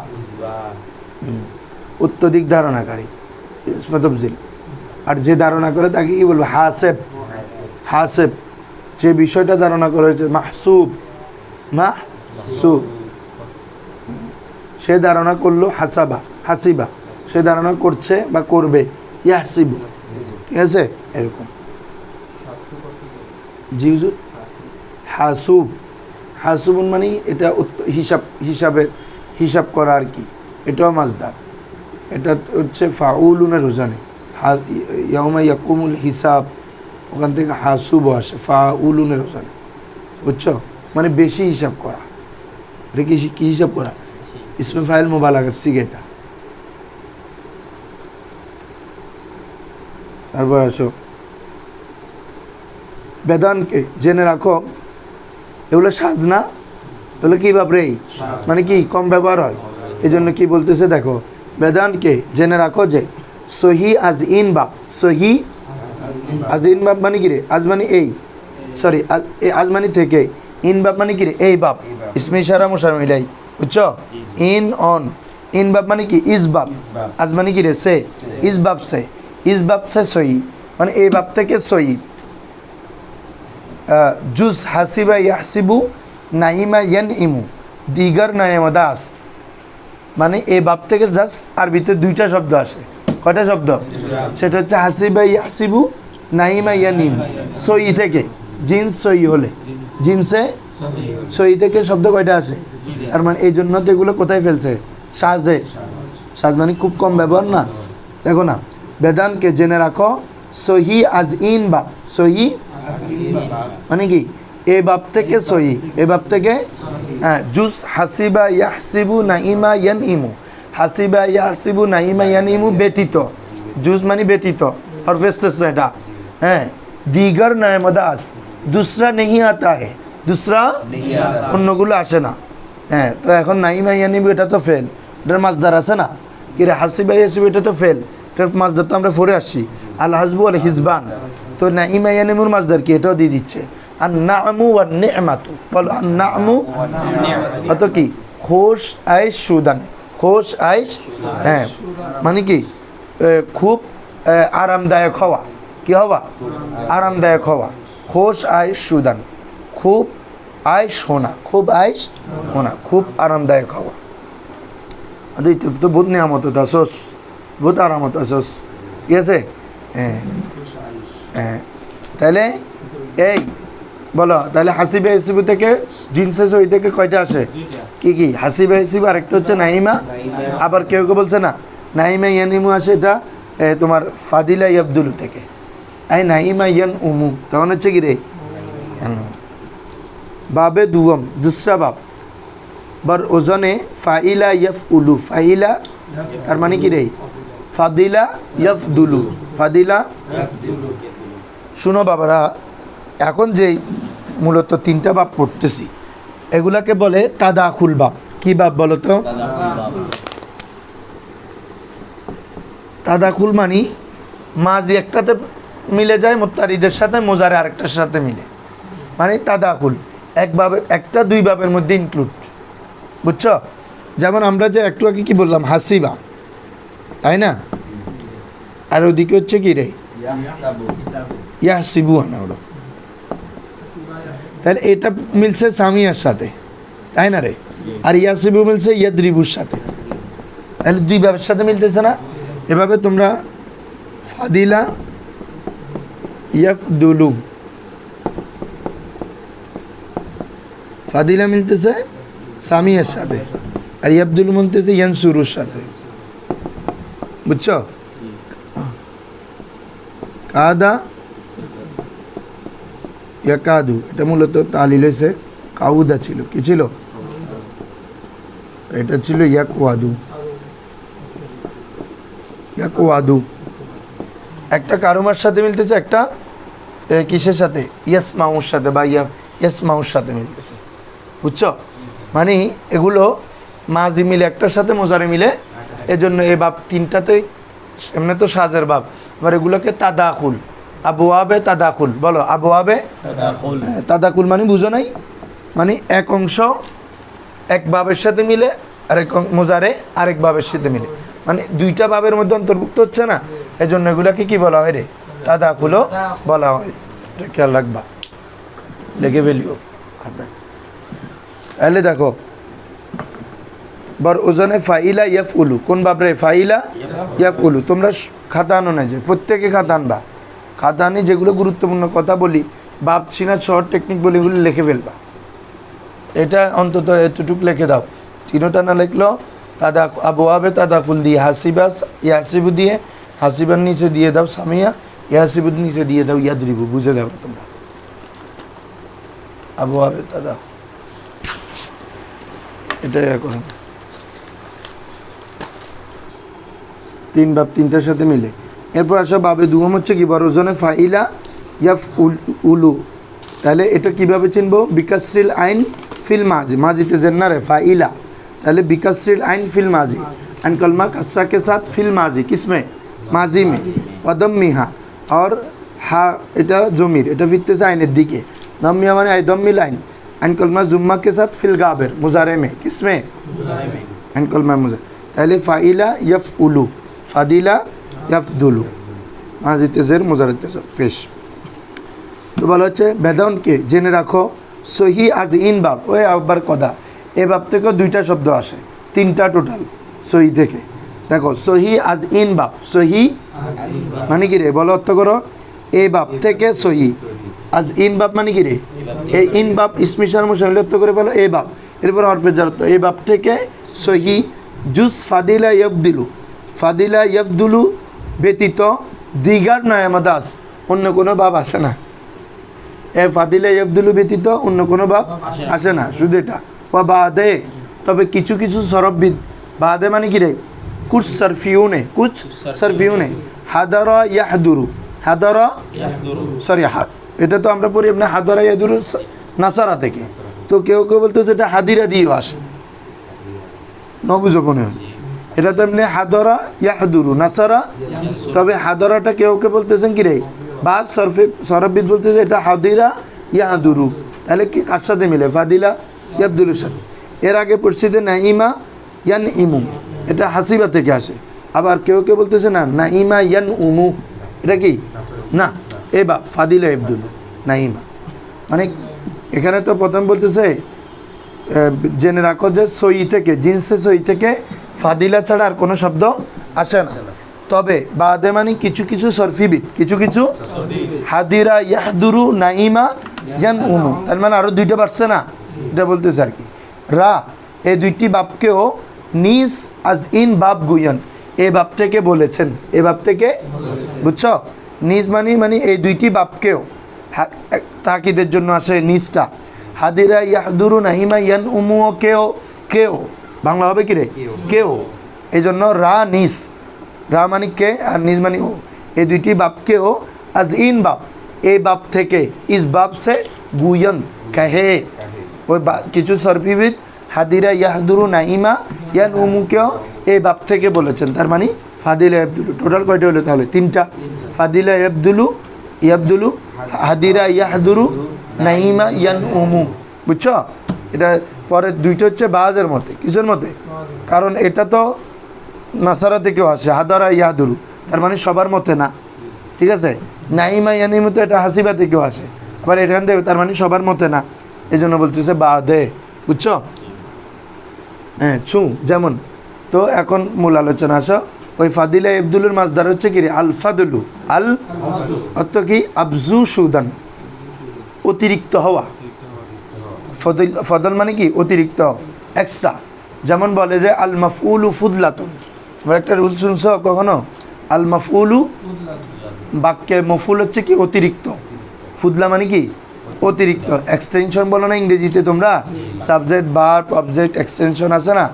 অত্যধিক ধারণাকারী ইসমে তাফজিল। আর যে ধারণা করে তাকে কি বলবো? হাসেব। হাসেব, যে বিষয়টা ধারণা করা হয়েছে। মাহসুব, মাহসুব, সে ধারণা করলো। হাসাবা, হাসিবা, সে ধারণা করছে বা করবে। ইয়াহসিবু, ঠিক আছে, এরকম। জি হুজুর। হাসুব, হাসুবুন মানে এটা হিসাব করা আর কি, এটাও মাজদার। এটা হচ্ছে ফাউলুনের ওজনে, ইয়াউমা ইয়াকুমুল হিসাব, ওখান থেকে হাসুব আসে ফাউলুনের ওজনে, বুঝছো? মানে বেশি হিসাব করা। এটা কি হিসাব করা? ইসমে ফাইল মুবালাগার সিগে এটা। তারপর আসো বেদানকে জেনে রাখো, এগুলো সাজনা, এগুলো কি বাপরে, মানে কি কম ব্যবহার হয়, এই জন্য কি বলতেছে দেখো, বেদানকে জেনে রাখো যে সহি আজ ইন বাপ, সহি আজ ইন বাপ মানে কি রে, আজ মানে এই, সরি আজ মানে থেকে, ইন বাপ মানে কি রে, এই বাপ, ইসমে ইশারা মুশার মিলাই, বুঝছো? ইন অন, ইন বাপ মানে কি ইস বাপ, আজ মানে কি রে সে, ইস বাপ সে সহি, মানে এই বাপ থেকে সহি। জুজ হাসিবা ইয়াহসিবু নাইমা ইয়ান ইমু দিগার নায়ামাদাস, মানে এই বাপ থেকে জাস্ট আরবিতে দুইটা শব্দ আসে। কয়টা শব্দ? সেটা হচ্ছে হাসিবা ইয়াহসিবু নাইমা ইয়ান ইমু, সহি থেকে, জিন্স সহি হলে, জিন্সে সহি থেকে শব্দ কয়টা আসে? তার মানে এই জন্য তো এগুলো কোথায় ফেলছে? সাজে। সাজ মানে খুব কম ব্যবহার না। দেখো না, বেদানকে জেনে রাখো সহি আজ ইন বাপ, সহি মানে কি এই বাপ থেকে সহি, এই বাপ থেকে জুস হাসিবা ইয়াহসিবু নাইমা ইয়ান ইমু, হাসিবা ইয়াহসিবু নাইমা ইয়ান ইমু ব্যতীত, জুস মানে ব্যতীত, और फेस्टेस এটা হ্যাঁ, দিগার নায়মদাস দুসরা নেহি আতা হে, দুসরা অন্যগুলো আসে না। হ্যাঁ, তো এখন নাইমা ইয়ান ইমু এটা তো ফেল, এটার মাজদার আছে না কি রে, হাসিবা ইয়াহসিবু এটা তো ফেল, এটার মাজদার তো আমরা পড়ে আসছি আল হাসবু আল হিজবান, তো নাইমা ইয়ান ইমুর মাজদার কি এটাও দিয়ে দিচ্ছে। আর নামু ওয়ান নি'মাতু, বলো আর নামু অত কি খোশ আইশ সুদান, খোশ আইশ, হ্যাঁ মানে কি খুব আরামদায়ক হওয়া, কি হওয়া? আরামদায়ক হওয়া। খোশ আয়েশ শুদান, খুব আয়েশ হোনা, খুব আয়েশ হোনা, খুব আরামদায়ক হওয়া। আরে তো বহুত নিয়ামত আসোস, বহুত আরামত আসোস, ঠিক আছে? হ্যাঁ হ্যাঁ, তাহলে এই বলো, তাহলে হাসিবে হাসিবু থেকে জিনসে সই থেকে কয়টা আসে? কি কি? হাসিবে হাসিবু, আরেকটা হচ্ছে নাইমা। আবার কেউ কেউ বলছে না নাইমা ইয়ানিমু আসে, এটা তোমার ফাদিলা ইয়াবদুলু থেকে। আই নাইমা ইয়ান উমু, তখন হচ্ছে কি রে? বাবে দুয়ম, দুসরা বাব, বার ওজনে ফাইলা ইয়াফ উলু, ফাইলা তার মানে কি রে? ফাদিলা ইয়াফদুলু, ফাদিলা। শুনো বাবারা, এখন যে মূলত তিনটা বাব পড়তেছি এগুলাকে বলে তাদাখুল বাব। কি বাব বলো তো? তাদাখুল মানি মাজি একটাতে মিলে যায় মুত্তারিদের সাথে, মোজারে আরেকটার সাথে মিলে, মানে তাদাখুল এক বাবের, একটা দুই বাবের মধ্যে ইনক্লুড, বুঝছো? যেমন আমরা যে একটু আগে কি বললাম হাসিবা, তাই না? আর ওদিকে হচ্ছে কি রে? ইয়াহসিবু না, ওরা তাহলে এটা মিলছে সামিয়ার সাথে, তাই না রে? আর ইয়াসিবু মিলছে ইয়াদরিবুর সাথে, তাহলে দুই ভাবের সাথে মিলতেছে না? এভাবে তোমরা ফাদিলা ইয়াফদুলু, ফাদিলা মিলতেছে সামিয়ার সাথে, আর ইয়াবদুলু মিলতেছে ইয়ানসুরুর সাথে, বুঝছো? কাদা ইয়াকাদু, এটা মূলত তালিল হয়েছে কাউদা, ছিল কি ছিল? এটা ছিল ইয়াকওয়াদু, ইয়াকওয়াদু। একটা কারুমার সাথে মিলতেছে, একটা কিসের সাথে? ইয়াসমাউর সাথে বা ইয়াসমাউর সাথে মিলতেছে, বুঝছো? মানে এগুলো মাজি মিলে একটার সাথে, মোজারে মিলে, এজন্য এই বাব তিনটাতেই এমনি তো সাজের বাব। আবার এগুলোকে তাদাখুল, আবু আবে তাদাখুল, বলো আবু আবে তাদাখুল মানে বুঝো নাই? মানে এক অংশ এক বাবের সাথে মিলে, আরেক মোজারে আরেক বাবের সাথে মিলে, মানে দুইটা বাবের মধ্যে অন্তর্ভুক্ত হচ্ছে না, এই জন্য এগুলাকে কি বলা হয় রে? তাদাখুলও বলা হয়। এটা খেয়াল রাখবা, লেগে ফেলিও খাতায়। তাহলে দেখো, বর ওজনে ফাইলা ইয়াফ উলু, কোন বাবরে? ফাইলা ইয়াফ উলু। তোমরা খাতা আনো না, যে প্রত্যেকে খাতা আনবা, খাতা আনি যেগুলো গুরুত্বপূর্ণ কথা বলি, বাপ চিনা শর্ট টেকনিক বলি, এগুলো লিখে ফেলবা। এটা অন্তত এতটুকু লিখে দাও, তিনোটা না লিখলো তাদা আবু আবে তাদাকুল দিয়ে হাসিবা, ইয়াসিবু দিয়ে হাসিবার নিচে দিয়ে দাও সামিয়া, ইয়াসিবুর নিচে দিয়ে দাও ইয়াদরিবু, বুঝে দাও তোমরা। আবু আবে তাদাকুল, এটাই এখন তিন বাব, তিনটার সাথে মিলে। এরপর আসো বাবে দুহম হচ্ছে কি? বড় ওজনে ফাইলা ইয়াফ উলু। তাহলে এটা কিভাবে চিনবো? বিকাসরিল আইন ফিল মাজি, মাজিতে জেন্না রে ফাইলা, তাহলে বিকাসরিল আইন ফিল মাজি, আইন कलमा कसरा के साथ फिल माजी, किसमें? माजी में, वदम्मिहा, और हा এটা জমির, এটা ফিরতেছে আইনের দিকে, দম্মিয়া মানে আই দম্মিল আইন, আইন कलमा जुम्मा के साथ फिल गाबिर, मुजारे में, किसमें? আইন कलमा मुजारे। তাহলে ফাইলা ইয়াফউলু, ফাদিলা ইয়াফদুলু, মাজিতে জের, মুজারিতে জের পেশ। তো বলা হচ্ছে বেদাউনকে জেনে রাখো, সহি আজ ইন বাব, ওই আবার কথা, এ বাব থেকেও দুইটা শব্দ আসে, তিনটা টোটাল সহি থেকে। দেখো সহি আজ ইন বাব, সহি মানে কি রে? বলো অর্থ করো। এ বাব থেকে সহি, আজ ইন বাব মানে কি রে? এই ইন বাব ইসমিশার মুশামিল অর্থ করে বলো এ বাব, এরপর অর্পের যার অর্থ, এই বাব থেকে সহি। জুস ফাদিলা ইয়াফদিলু, ফাদিলা ইয়াফদুলু ব্যতীত দিগার নায়ামাদাস, অন্য কোনো বাব আসে না। এ ফাদিলা ইয়াফদুলু ব্যতীত অন্য কোনো বাব আসে না, শুধু এটা। বা বাদে, তবে কিছু কিছু সরববিদ, বাদে মানে কি রে? কুছ সরফিউনে, কুছ সরফিউনে, হাদারা ইয়াহদুরু, হাদারা সরি হাত, এটা তো আমরা পড়ি আপনার হাদারা ইয়াহদুরু নাসারা থেকে, তো কেউ কেউ বলতেছে এটা হাদিরা দিয়েও আসে, নবুঝো মনে হয়। এটা তো এমনি হাদরা ইয়াহদুরু নাসারা, তবে হাদরাটা কেউ কেউ বলতেছেন কি রে? বা সরফবিদ বলতেছে এটা হাদিরা ইয়াহদুরু, তাহলে কি কার সাথে মিলে? ফাদিলা ইয়াবদুলুর সাথে। এর আগে পরিস্থিতি নাইমা ইয়ান ইমু, এটা হাসিবা থেকে আসে। আবার কেউ কেউ বলতেছে না নাইমা ইয়ান উমু, এটা কি? না, এ বা ফাদিলা ইয়াবদুলু, নাইমা। মানে এখানে তো প্রথম বলতেছে জেনে রাখো যে সই থেকে, জিন্সে সই থেকে ফাদিলা ছাড়া আর কোনো শব্দ আসে না। তবে বাদে মানে কিছু কিছু সরফিবিদ, কিছু কিছু হাদিরা ইয়াহদুরু নাইমা ইয়ান উমু, তার মানে আরও দুইটা বাড়ছে না, এটা বলতেছে আর কি। রা এই দুইটি বাপকেও নিস আজ ইন বাপ গুয়ন, এই বাপ থেকে বলেছেন, এই বাপ থেকে, বুঝছো? নিজ মানে এই দুইটি বাপকেও, তাকিদের জন্য আসে নিজটা। হাদিরা ইয়াহদুরু নাহিমা ইয়ান উমুও কেও, কেও বাংলা হবে কি রে? কেও। এই জন্য রা নিস, রা মানে কে আর নিজ মানে ও, এই দুইটি বাপকেও আজ ইন বাপ, এই বাপ থেকে, ইস বাপ সে গুয়ন কাহে, ওই কিছু সরফিবিদ হাদিরা ইয়াহদুরু নাইমা ইয়ান উমুকেও এই বাপ থেকে বলেছেন। তার মানে ফাদিলা ইয়াবদুলু, টোটাল কয়টা হলো তাহলে? তিনটা। ফাদিলা ইয়াবদুলু হাদিরা ইয়াহদুরু নাইমা ইয়ান উমু, বুঝছো? এটা পরে দুইটা হচ্ছে বাজের মতে, কিসের মতে? কারণ এটা তো নাসারা থেকেও আসে, হাদারা ইয়াহদুরু, তার মানে সবার মতে না, ঠিক আছে? নাইমা ইয়ানি মতো এটা হাসিবা থেকেও আসে, আবার এখান থেকে, তার মানে সবার মতে না, এই জন্য বলতেছে বাদে, বুঝছো? হ্যাঁ, যেমন। তো এখন মূল আলোচনা আসো। ওই ফাদিলা ইবদুলুর মাসদার হচ্ছে কি রে? আল ফাদুলু, আল অর্থ কি? আবজু সুদান, অতিরিক্ত হওয়া। ফদল মানে কি? অতিরিক্ত, এক্সট্রা। যেমন বলে যে আল মাফউলু ফুদলাতুন, আমরা একটা রুল শুনছ কখনো? আল মাফউলু, বাক্যে মফুল হচ্ছে কি? অতিরিক্ত। ফুদলা মানে কি? অতিরিক্ত। এক্সটেনশন বলো না ইংরেজিতে তোমরা, সাবজেক্ট ভার্ব অবজেক্ট এক্সটেনশন আছে না,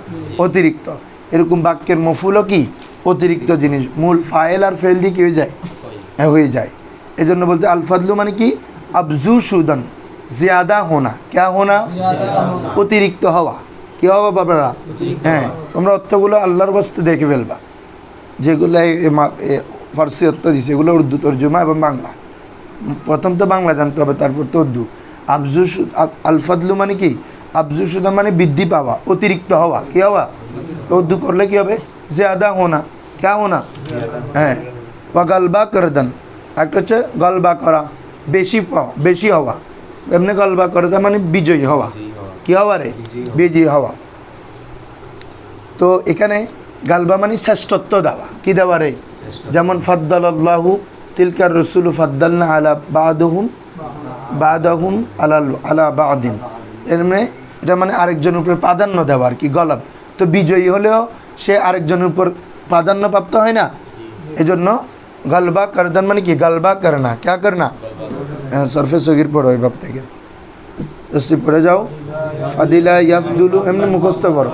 অতিরিক্ত। এরকম বাক্যের মফুলও কি? অতিরিক্ত জিনিস। মূল ফাইল আর ফেল দিয়ে কি হয়ে যায়? হয়ে যায়। এই জন্য বলতে আল ফাদলু মানে কি? আবজু সুদান, জিয়াদা হোনা। ক্যা হোনা? অতিরিক্ত হওয়া। কী হওয়া বাবারা? হ্যাঁ, তোমরা অর্থগুলো আল্লাহর বাস্তে দেখে ফেলবা, যেগুলো ফার্সি অর্থ দিচ্ছে, এগুলো উর্দু তর্জমা এবং বাংলা। প্রথম তো বাংলা জানতে হবে, তারপর তো উর্দু। আল ফাদলু মানে কি? আবজু সুদান মানে বৃদ্ধি পাওয়া, অতিরিক্ত হওয়া। কী হওয়া? উর্দু করলে কী হবে? ज़्यादा होना, क्या होना? হ্যাঁ। বা গলবা করদান, একটা হচ্ছে গলবা করা, বেশি পাওয়া, বেশি হওয়া। এমনি গলবা করদান মানে বিজয়ী হওয়া। কি হওয়া রে? বিজয়ী হওয়া। তো এখানে গালবা মানে শ্রেষ্ঠত্ব দেওয়া। কি দেওয়া রে? যেমন ফাদ্দালাল্লাহু তিলকার রসুলু ফাদ্দালনা আলা বাদাহুম আলা বাদিন, এর মানে এটা মানে আরেকজনের উপরে প্রাধান্য দেওয়া আর কি, গলব। তো বিজয়ী হলেও সে আরেকজনের উপর প্রাধান্যপ্রাপ্ত হয় না, এই জন্য গলবা করদান মানে কি? গলবা করনা, ক্যা করনা? সরফে সগির পড়ো এই বাপ থেকে, দশটি পড়ে যাও। ফাদিলা ইয়াফদুলু এমনি মুখস্থ করো।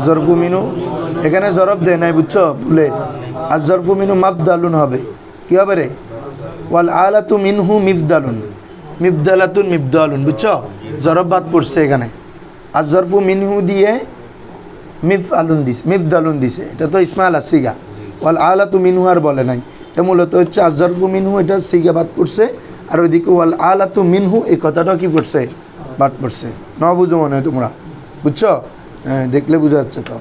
জরফু মিনু, এখানে জরফ দেয় নাই, বুঝছো? ভুলে আর জরফু মিনু মাফদালুন হবে। কি হবে রে? ওয়াল আলাতু মিনহু মিফদালুন, মিফদালাতুন মিফদালুন, বুঝছো? জরফ বাদ পড়ছে এখানে। আর জরফু মিনহু দিয়ে মিফদালুন দিছে, এটা তো ইসমাইল আর সিগা। ওয়াল আলাতু মিনহু আর বলে নাই, এটা মূলত হচ্ছে আজরফু মিনহু, এটা সিগা বাদ পড়ছে। আর ওইদিকে ওয়াল আলাতু মিনহু এই কথাটা কি পড়ছে? বাদ পড়ছে। ন বুঝো মনে হয় তোমরা, বুঝছো? হ্যাঁ, দেখলে বোঝা যাচ্ছে। তো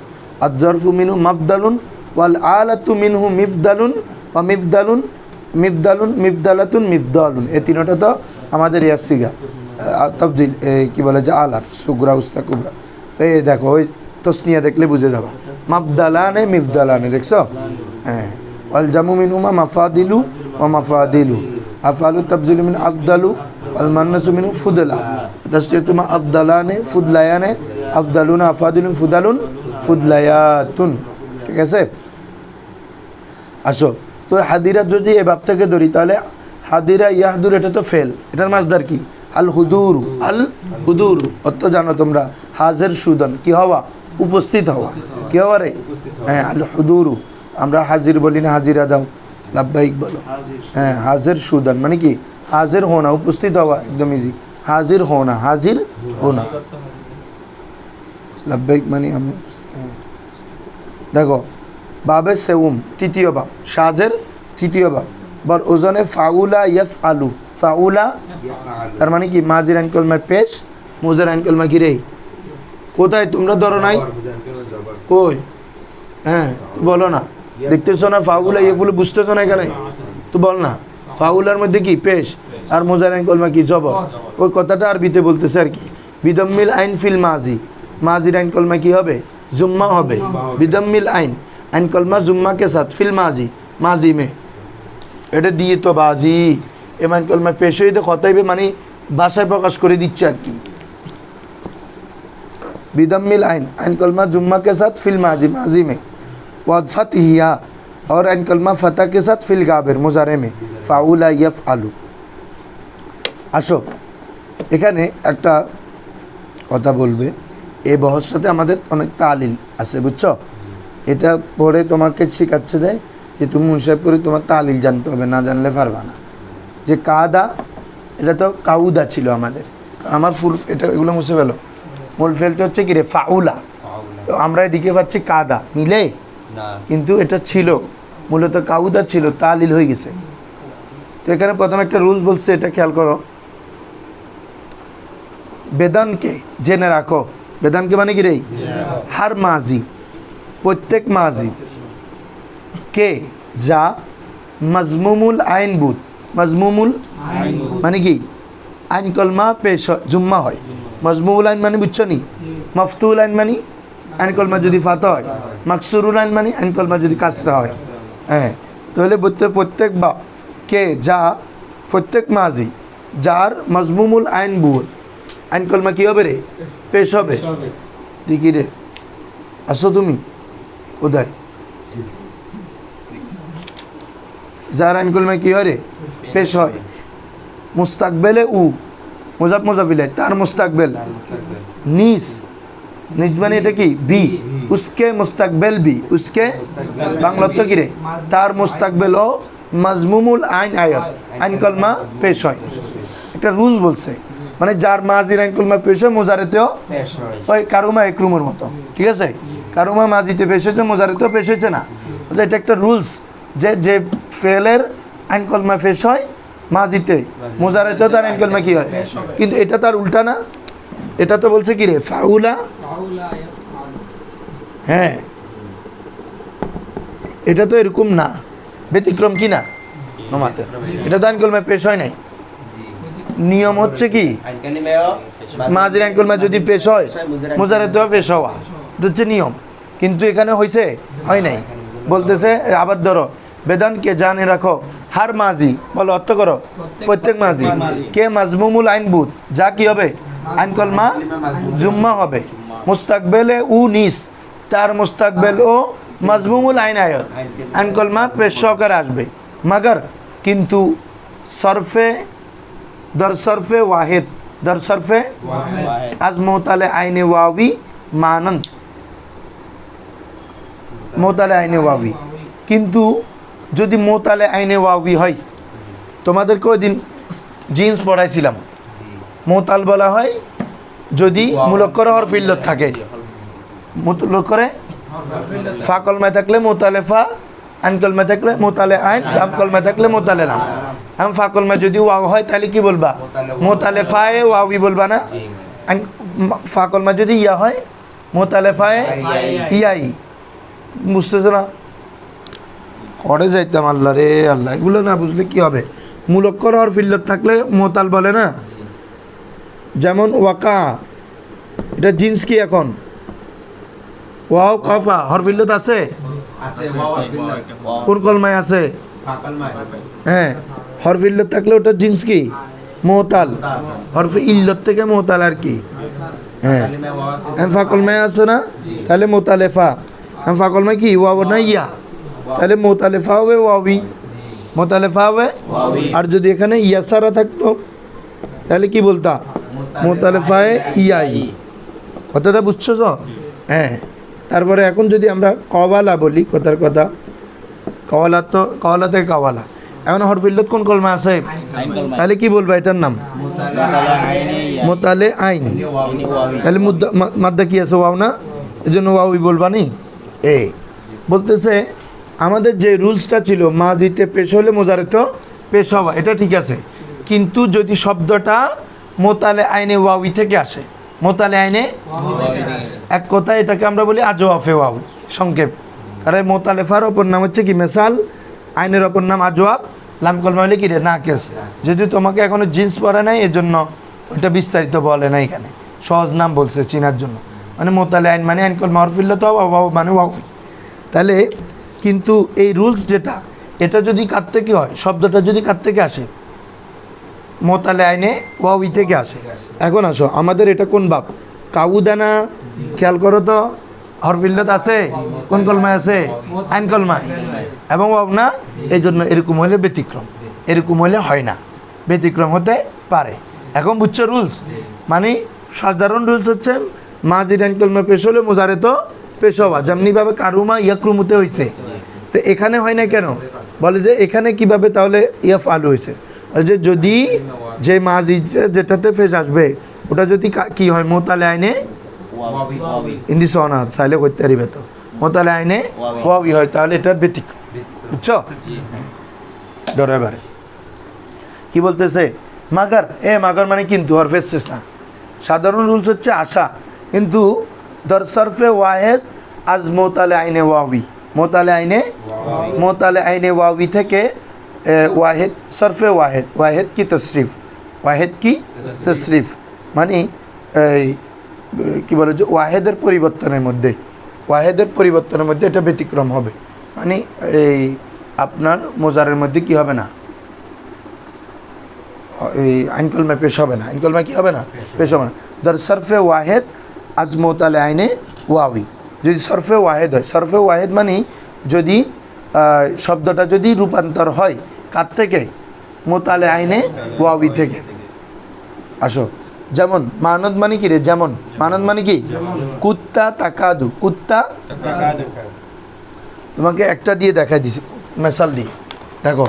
আজরফু মিনহু মাফদালুন, ওয়াল আলাতু মিনহু মিফদালুন, বা মিফদালুন মিফদালাতুন মিফদালুন, এই তিনটা তো আমাদের ইয়াসিগা তবদিল, কি বলে যে আলার সুগরা উস্তা কুবরা। এই দেখো, ওই তসনিয়া দেখলে বুঝে যাবা। মাফদালানে মিফদালানে, দেখছো? হ্যাঁ। ওয়াল জামু মিনহুমা মাফাদিলু ওয়া মাফাদিলু, আফআলু তাবজিলু মিন আফদালু, ওয়াল মান্নাসু মিনহু ফুদলা, তাসরিতুমা আফদালানে ফুদলায়ানে, আফদালুনা আফাদিলুন ফুদালুন ফুদলায়াতুন, ঠিক আছে? আসো, তো হাদিরা যদি এ বাপ থেকে ধরি, তাহলে হাদিরা ইয়াহদুর, এটা তো ফেল, এটার মাসদার কি? আল হুদুরু, আল হুদুরু অর্থ জানো তোমরা, হাজের সুদান, কি হওয়া? উপস্থিত হওয়া। কি হওয়া রে? হ্যাঁ, আল হুদুরু, আমরা হাজির বলি না, হাজিরা দাও, লাব্বাইক বলো। হ্যাঁ, হাজের সুদান মানে কি? হাজির হোনা, উপস্থিত হওয়া, একদম ইজি। হাজির হোনা, হাজির হোনা, লাব্বাইক মানে আমি। দেখো, বাবে সেউম তৃতীয় বাব, সাজের তৃতীয় বাব, বর ওজনে ফাউলা ইয়াফ আলু, ফাউলা তার মানে কি? মাজির আইন কলমা পেশ, মুজার আইন কলমা কি রে? কোথায় তোমরা ধরো নাই? কই? হ্যাঁ, তো বলো না, দেখতেছো না ফাউলা ইয়াফুলু বুঝতেছো না এখানে তো বল না ফাউলার মধ্যে কি পেশ আর মুজারে আইন কলমা কি জবর ওই কথাটা আরবিতে বলতেছে আর কি বিদাম্মিল আইন ফিল মাজি মাজির আইন কলমা কি হবে জুম্মা হবে বিদাম্মিল আইন কলমা জুম্মা কে সাথ ফিল মাজি মে এটা দিয়ে তো বাজি এ আইন কলমা পেশ হয়ে কথাইবে মানে ভাষায় প্রকাশ করে দিচ্ছে আর কি बिदम्मिल आइन कलमा जुम्मा के साथ फिल माजी में वफ़तिया और आइन कलमा फ़तह के साथ फिल गाबिर मुजारे में फ़ाउला यफ़अलु আসো এখানে একটা কথা বলবে এই বহর সাথে আমাদের অনেক তালিল আছে বুঝছো এটা পড়ে তোমাকে শেখাচ্ছে যায় যে তুমি মুনসাফ করে তোমার তালিল জানতে হবে না জানলে পারবা না যে কাদা এটা তো কাউদা ছিল আমাদের আমার ফুল এটা এগুলো মুছে ফেলো মূল ফেলতে হচ্ছে কি রে ফাউলা তো আমরা এদিকে পাচ্ছি কাদা মিলে কিন্তু এটা ছিল মূলত কাউদা ছিল তালিল হয়ে গেছে তো এখানে প্রথম একটা রুলস বলছে এটা খেয়াল করো বেদানকে জেনে রাখো বেদানকে মানে কি রে হার মাজি প্রত্যেক মাজি কে যা মজমুমুল আইন বুত মজমুমুল মানে কি আইন কলমা পেশ জুম্মা হয় মজমুল আইন মানে বুঝছো নি মফতুল আইন মানে আইন কলমা যদি ফাতা হয় মাকসুরুল আইন মানে আইন কলমা যদি কাসরা হয় হ্যাঁ তাহলে প্রত্যেক বা কে যা প্রত্যেক মাজি যার মজমুমুল আইন বুত আইন কলমা কী হবে রে পেশ হবে দেখি রে আসো তুমি কোথায় যার আইন কলমা কী হয় রে পেশ হয় মুস্তাকবেলে মুজাফিলে তার মুস্তাকবেল নিস মানে এটা কি বি উসকে মুস্তাকবেল বি উসকে বাংলা তো কি রে তার মুস্তাকবেল ও মাজমুমুল আইন কলমা পেশ হয় একটা রুল বলছে মানে যার মাজির আইন কলমা পেশ হয় মোজারেতেও ওই কারুমা একরুমের মতো ঠিক আছে কারুমা মাজিতে পেশ হয়েছে মোজারেতেও পেশ হয়েছে না এটা একটা রুলস যে ফেলের আইন কলমা পেশ হয় মাজিতে মোজারেতেও তার আইন কলমা কি হয় কিন্তু এটা তার উল্টা না এটা তো বলছে কি রে ফাউলা হ্যাঁ এটা তো এরকম না ব্যতিক্রম কি না আমাদের এটা তো আইন কলমা পেশ হয় নাই নিয়ম হচ্ছে কি মাজির আইন কলমা যদি পেশ হয় মোজারেতেও পেশ হওয়া হচ্ছে নিয়ম কিন্তু এখানে হয়েছে হয় নাই বলতেছে আবার ধরো বেদানকে জানে রাখো হার মাজি বলো অর্থ করো প্রত্যেক মাজি কে মাজমুমুল আইন বুত যা কি হবে আইন কলমা জুম্মা হবে মুস্তাকবেলে নিস তার মুস্তাকবেল ও মাজমুমুল আইন কলমা পেশ করে আসবে মাগার কিন্তু সরফে দরসরফে ওয়াহিদ দরসরফে আজ মোতালে আইনে ওয়াবি মানন্ত মোতালে আইনে ওয়াবি কিন্তু যদি মোতালে আইনে ওয়াবি হয় তোমাদেরকে ওই দিন জিন্স পড়াইছিলাম মোতাল বলা হয় যদি মুলক্কর হরফ ইল্লত থাকে মুলক্করে ফা কলমায় থাকলে মোতালে ফা আইন কলমায় থাকলে মোতালে আইন লাম কলমায় থাকলে মোতালে লাম এখন ফা কলমায় যদি ওয়াও হয় তাহলে কি বলবা মোতালে ফায়ে ওয়াবি বলবা না আইন ফা কলমায় যদি ইয়া হয় মোতালে ফায়ে ইয়াই বুঝতেছো না করে যাইতাম আল্লাহ রে আল্লাহ এগুলো না বুঝলে কি হবে মুলক্কর হরফ ইল্লত থাকলে মোতাল বলে না যেমন ওয়াকা এটা জিন্স কি এখন ওয়াও কাফা হরফ ইল্লত আছে কোন কলমায় আছে হ্যাঁ হরফ ইল্লত থাকলে ওটা জিন্স কি মোতাল হরফ ইল্লত থেকে মোতাল আর কি হ্যাঁ ফা কলমায় আছে না তাহলে মোতালে ফা ফা কলমায় কি ওয়াও না ইয়া তাহলে মোতালেফা হবে ওয়াবি মোতালেফা হবে আর যদি এখানে ইয়াসারা থাকতো তাহলে কি বলতা মোতালেফায়ে ইয়াই কথাটা বুঝছো তো হ্যাঁ তারপরে এখন যদি আমরা কওয়ালা বলি কথার কথা কওয়ালা তো কওয়ালা থেকে কওয়ালা এখন হরফিল্লত কোন কলমা আছে তাহলে কি বলবা এটার নাম মোতালে আইন তাহলে মাদ্দা কি আছে ওয়াও না এই জন্য ওয়াওই বলবা নি বলতেছে আমাদের যে রুলসটা ছিল মাজিতে পেশ হলে মোজারেতে পেশ হওয়া এটা ঠিক আছে কিন্তু যদি শব্দটা মোতালে আইনে ওয়াবি থেকে আসে মোতালে আইনে এক কথায় এটাকে আমরা বলি আজওয়াফে ওয়াও সংক্ষেপ আরে মোতালেফার অপর নাম হচ্ছে কি মেসাল, আইনের অপর নাম আজওয়াব, লাম কলমা হলে কি রে নাকেস। যদি তোমাকে এখনো জিন্স পরে নাই এর জন্য ওইটা বিস্তারিত বলে না, এখানে সহজ নাম বলছে চিনার জন্য। মানে মোতালে আইন মানে আইন কলমা হরফ ইল্লাত ওয়াও মানে ওয়াফি। তাহলে কিন্তু এই রুলস যেটা, এটা যদি কার থেকে হয়, শব্দটা যদি কার থেকে আসে, মোতালে আইনে ওয়াউই থেকে আসে। এখন আসো আমাদের এটা কোন বাপ, কাউদানা, খেয়াল করো তো হরফ ইল্লাত আছে কোন কলমায় আছে, আইন কলমায়, এবং ওয়াও না, এই জন্য এরকম হলে ব্যতিক্রম, এরকম হলে হয় না, ব্যতিক্রম হতে পারে। এখন বুঝছো রুলস, মানে সাধারণ রুলস হচ্ছে মাজির আইন কলমা পেশ হলে মোজারে তো পেশ হওয়া, যেমনিভাবে কারুমা ইয়াকরুমুতে হয়েছে। তো এখানে হয় না কেন, বলে যে এখানে কিভাবে তাহলে ইয়াফ আলু হয়েছে, যে যদি যে মাজি যেটাতে ফেস আসবে ওটা যদি কি হয় মোতালে আইনে ইন্দি সনা চাইলে করতে পারিবে, তো মোতালে আইনে ওয়াবি হয়, তাহলে এটা ব্যতিক্রম। বুঝছো? ধরো এবারে কি বলতেছে, মাগার মাগার মানে কিন্তু হরফের শেষ না। সাধারণ রুলস হচ্ছে আশা, কিন্তু দর সরফে ওয়াহেদ আজ মোতালে আইনে ওয়াবি, মোতালে আইনে ওয়াবি থেকে ওয়াহেদ সরফে ওয়াহেদ, ওয়াহেদ কি তশরিফ, ওয়াহেদ কি তশরিফ মানে এই কী বলে যে ওয়াহেদের পরিবর্তনের মধ্যে এটা ব্যতিক্রম হবে। মানে এই আপনার মোজারের মধ্যে কি হবে না, এই আইন কলমা পেশ হবে না, আইন কলমা কি হবে না, পেশ হবে না। ধর সরফে ওয়াহেদ আজ মোতালে আইনে ওয়াবি, যদি সরফে ওয়াহেদ হয়, সরফে ওয়াহেদ মানে যদি শব্দটা যদি রূপান্তর হয় কার থেকে, মোতালে আইনে ওয়াবি থেকে। আসো যেমন মানদ মানে কি রে, যেমন মানদ মানে কি, কুত্তা তাকাদু, কুত্তা তোমাকে একটা দিয়ে দেখাই দিছি মেসাল দিয়ে, দেখো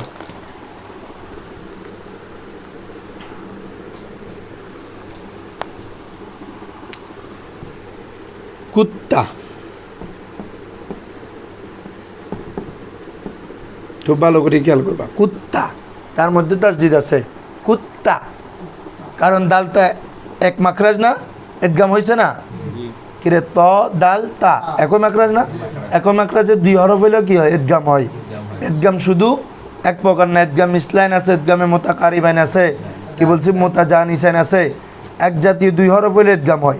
কুত্তা, খুব ভালো করে খেয়াল করবা, কুত্তা তার মধ্যে তাসদিদ আছে, কুত্তা, কারণ দালটা এক মাখরাজ না, ইদগাম হয়েছে না, কিরে ত দাল তা একই মাখরাজ না, একই মাখরাজের দুই হরফ হইলেও কি হয়, ইদগাম হয়। ইদগাম শুধু এক প্রকার না, ইদগাম ইসলাইন আছে, ইদগামে মোতাকারিবাইন আছে, কি বলছি মোতাজানিসাইন আছে। এক জাতীয় দুই হরফ হইলে ইদগাম হয়,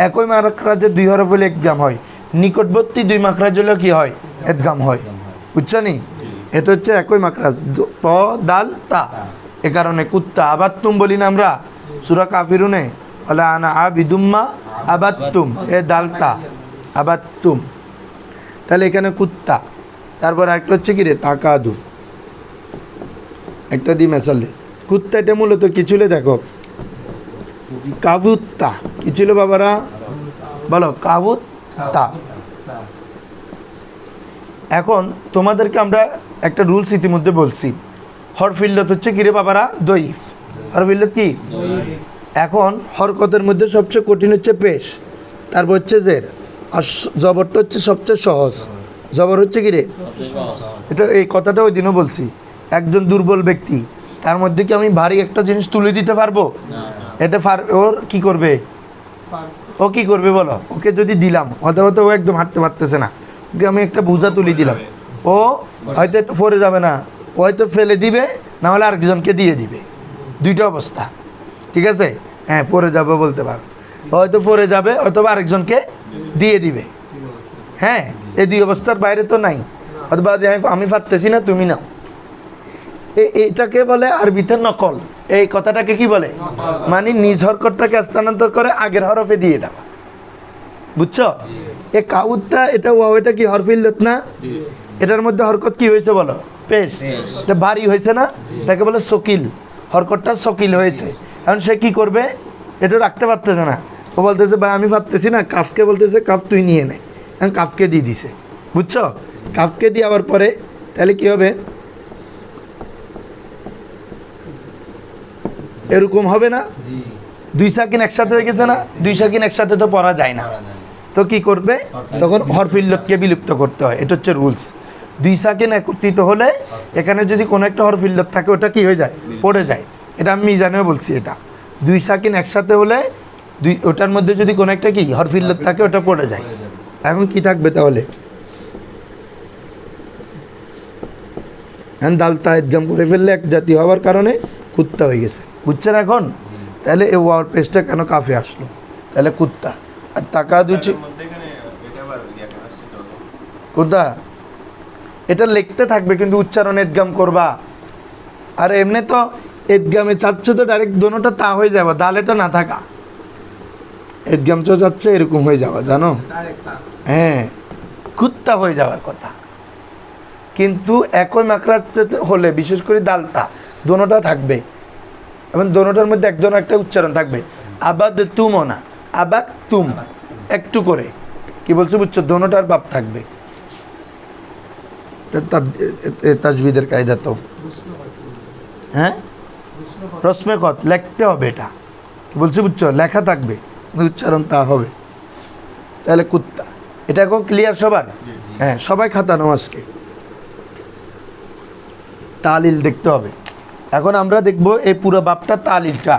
একই মাখরাজের দুই হরফ হইলে ইদগাম হয়, নিকটবর্তী দুই মাখরাজ হলেও কি হয়, ইদগাম হয়। বুঝছো নি, এটা হচ্ছে একই মাখরাজ ত দাল তা। এ কারণে কুত্তা আবাত্তুম বলি না আমরা সূরা কাফিরুনে, বলে আনা আবিদুম্মা আবাত্তুম, এ দালতা আবাত্তুম, তাহলে এখানে কুত্তা। তারপর একটা হচ্ছে কি রে তাকাদু, একটা দি মেসাল দে, কুত্তা এটা মূলত কি ছিল দেখো, কাবুত্তা কি ছিল বাবারা, বলো কাবুত্তা। এখন তোমাদেরকে আমরা একটা রুলস ইতিমধ্যে বলছি, হরফ ইল্লাত হচ্ছে কি রে বাবারা, দইফ, হরফ ইল্লাত কি। এখন হরকতের মধ্যে সবচেয়ে কঠিন হচ্ছে পেশ, তারপর হচ্ছে জের, আর জবরটা হচ্ছে সবচেয়ে সহজ। জবর হচ্ছে কি রে, এটা এই কথাটা ওই দিনও বলছি, একজন দুর্বল ব্যক্তি তার মধ্যে কি আমি ভারী একটা জিনিস তুলে দিতে পারবো, এটা ওর কি করবে, ও কি করবে বলো, ওকে যদি দিলাম হয়তো ও একদম হাঁটতে পারতেছে না, ওকে আমি একটা বোঝা তুলে দিলাম, ও হয়তো একটু পড়ে যাবে না, ও হয়তো ফেলে দিবে, না হলে আরেকজনকে দিয়ে দিবে, দুইটা অবস্থা, ঠিক আছে। হ্যাঁ পড়ে যাবে বলতে পারো, হয়তো পড়ে যাবে, হয়তো আরেকজনকে দিয়ে দিবে। হ্যাঁ এই দুই অবস্থার বাইরে তো নাই, অথবা আমি পারতেছি না তুমি নাও, এইটাকে বলে আরবিতে নকল। এই কথাটাকে কি বলে, মানে নিজ হরকতটাকে স্থানান্তর করে আগের হরফে দিয়ে দেওয়া। বুঝছো, এ কাউদটা এটা ওয়াও, এটা কি হরফ ইল্লাত না, এটার মধ্যে হরকত কি হয়েছে বলো, পেশ, এটা ভারী হয়েছে না, এটাকে বলে সকিল, হরকতটা সকিল হয়েছে। এখন সে কি করবে, এটা রাখতে পারতেছে না, ও বলতেছে ভাই আমি পারতেছি না, কাফকে বলতেছে কাফ তুই নিয়ে নে, এখন কাফকে দিয়ে দিছে। বুঝছো, কাফকে দিয়ে আবার পরে তাহলে কি হবে, এরকম হবে না, দুই সাকিন একসাথে হয়ে গেছে না, দুই সাকিন একসাথে তো পড়া যায় না, তো কি করবে, তখন হরফ ইল্লাতকে বিলুপ্ত করতে হয়। এটা হচ্ছে রুলস। দুই সাকিন একত্রিত হলে এখানে যদি কোনো একটা হরফ ইল্লাত থাকে ওটা কি হয়ে যায়, পড়ে যায়। এটা আমি মিজানেও বলছি, এটা দুই সাকিন একসাথে হলে ওটার মধ্যে যদি কোনো একটা কি হরফ ইল্লাত থাকে ওটা পড়ে যায়। এখন কি থাকবে তাহলে, হ্যাঁ দালতা ইদগাম করে ফেললে এক জাতীয় হওয়ার কারণে কুত্তা হয়ে গেছে, বুঝছেন এখন? তাহলে এই ওয়ার পেশটা কেন কাফে আসলো? তাহলে কুত্তা। আর টাকা দিচ্ছি কুত্তা, এটা লিখতে থাকবে কিন্তু উচ্চারণ ইদগাম করবা। আর এমনি তো ইদগামে চাচ্ছে তো ডাইরেক্ট দোনোটা তা হয়ে যাবে, দালেটা না থাকা। ইদগাম তো যাচ্ছে এরকম হয়ে যাওয়া, জানো? হ্যাঁ, কুত্তা হয়ে যাওয়ার কথা। কিন্তু একই মাকরাজ হলে বিশেষ করে দালতা দোনোটা থাকবে এবং দোনোটার মধ্যে একজন একটা উচ্চারণ থাকবে। আবাদ তুমও না, আবাক তুম একটু করে কি বলছো বুঝছো, দোনোটার বাপ থাকবে। তাজবিদের কায়দা তো, হ্যাঁ রসমে কত লিখতে হবে, এটা কি বলছি বুঝছো, লেখা থাকবে উচ্চারণ তা হবে। তাহলে কুত্তা, এটা এখন ক্লিয়ার সবার? হ্যাঁ, সবাই খাতা নাও আজকে। তালিল দেখতে হবে। এখন আমরা দেখব এই পুরো বাপটা তালিলটা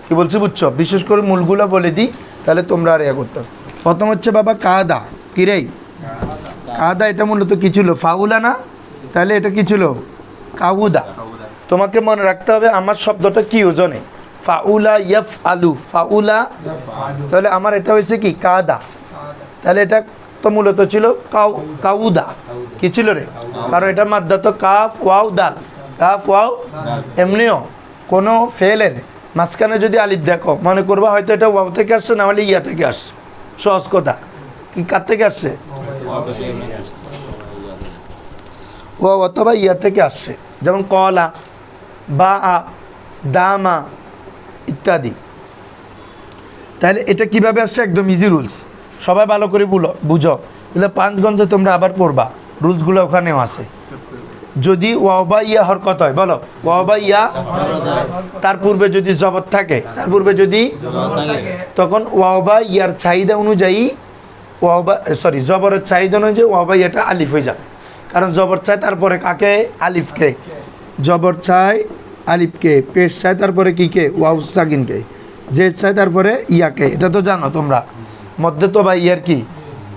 কি বলছি বুঝছো, বিশেষ করে মূলগুলো বলে দিই, তাহলে তোমরা আর ইয়া করতে হবে। প্রথম হচ্ছে বাবা কাদা, কি রে কাদা, এটা মূলত কি ছিল, ফাউলা না? তাহলে এটা কি ছিল, কাউদা। তোমাকে মনে রাখতে হবে আমার শব্দটা কি ওজনে, ফাউলা ইয়াফ আলু, ফাউলা। তাহলে আমার এটা হয়েছে কি কাদা, তাহলে এটা তো মূলত ছিল কাউদা। কি ছিল রে, কারণ এটা মাদ্দা তো কাফ ওয়াও দাল, কাফ ওয়াও। এমনিও কোনো ফেলের মাঝখানে যদি আলিফ দেখো মনে করবা হয়তো এটা ওয়াও থেকে আসছে, না হলে ইয়া থেকে আসছে। সহজ কথা, কি কার থেকে আসছে, ওয়াও অথবা ইয়া থেকে আসছে। যেমন কলা, বা, দামা ইত্যাদি। তাহলে এটা কিভাবে আসছে, একদম ইজি রুলস, সবাই ভালো করে বুঝো। এগুলো 5 গঞ্জে তোমরা আবার পড়বা, রুলসগুলো ওখানেও আছে। যদি ওয়াও বা ইয়া হরকত হয়, বলো ওয়াও বা ইয়া, তার পূর্বে যদি জবর থাকে, তার পূর্বে যদি, তখন ওয়াও বা ইয়ার চাহিদা অনুযায়ী ওয়াও বা জবরের চাহিদা অনুযায়ী ওয়াও বা ইয়াটা আলিফ হয়ে যাবে। কারণ জবর চাই তারপরে কাকে, আলিফকে। জবর চাই আলিফকে, পেশ চাই তারপরে কি কে, ওয়াও সাকিনকে। যে চাই তারপরে ইয়াকে, এটা তো জানো তোমরা। মধ্যে তো বা ইয়ার কি,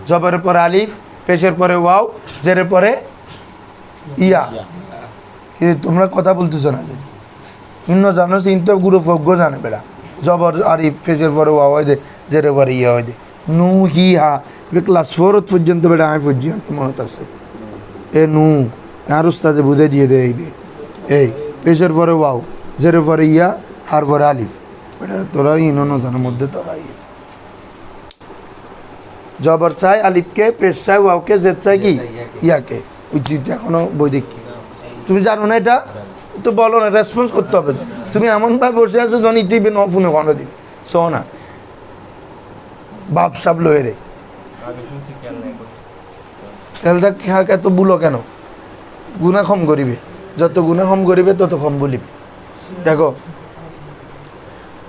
জবরের পরে আলিফ, পেশের পরে ওয়াও, জেরের পরে ইয়া। কিন্তু তোমরা কথা বলতেছো না, ইন্ন জানো ইন্ত গুরু ফজ্ঞ জানে বেড়া। জবর আলিফ, পেশের পরে ওয়াও হয় দে, জেরের পরে ইয়া হয় দে। নু হি হা, ক্লাস 4 পর্যন্ত বেড়া আমি পর্যন্ত মনে আছে। এ নু আর উস্তাদে বুঝে দিয়ে দে, এই পেশের পরে ওয়াও, জেরের পরে ইয়া, আর পরে আলিফ। এটা তোরা ইনো জানার মধ্যে তোরা জবর চাই আলিফকে, পেশ চাই ওয়াওকে, জেদ চাই কি ইয়াকে। উচিত এখনো বৈদিক, তুমি জানো না এটা তো বলো না, রেসপন্স করতে হবে। তুমি এমনভাবে বসে আছো জন ইতিবে ন ফোনে কোনো দিন শো না, বাপ সাপ লয়ে রে তেলদা খাক, এত বুলো কেন, গুণা কম করিবে, যত গুণা কম করিবে তত কম বলিবে। দেখো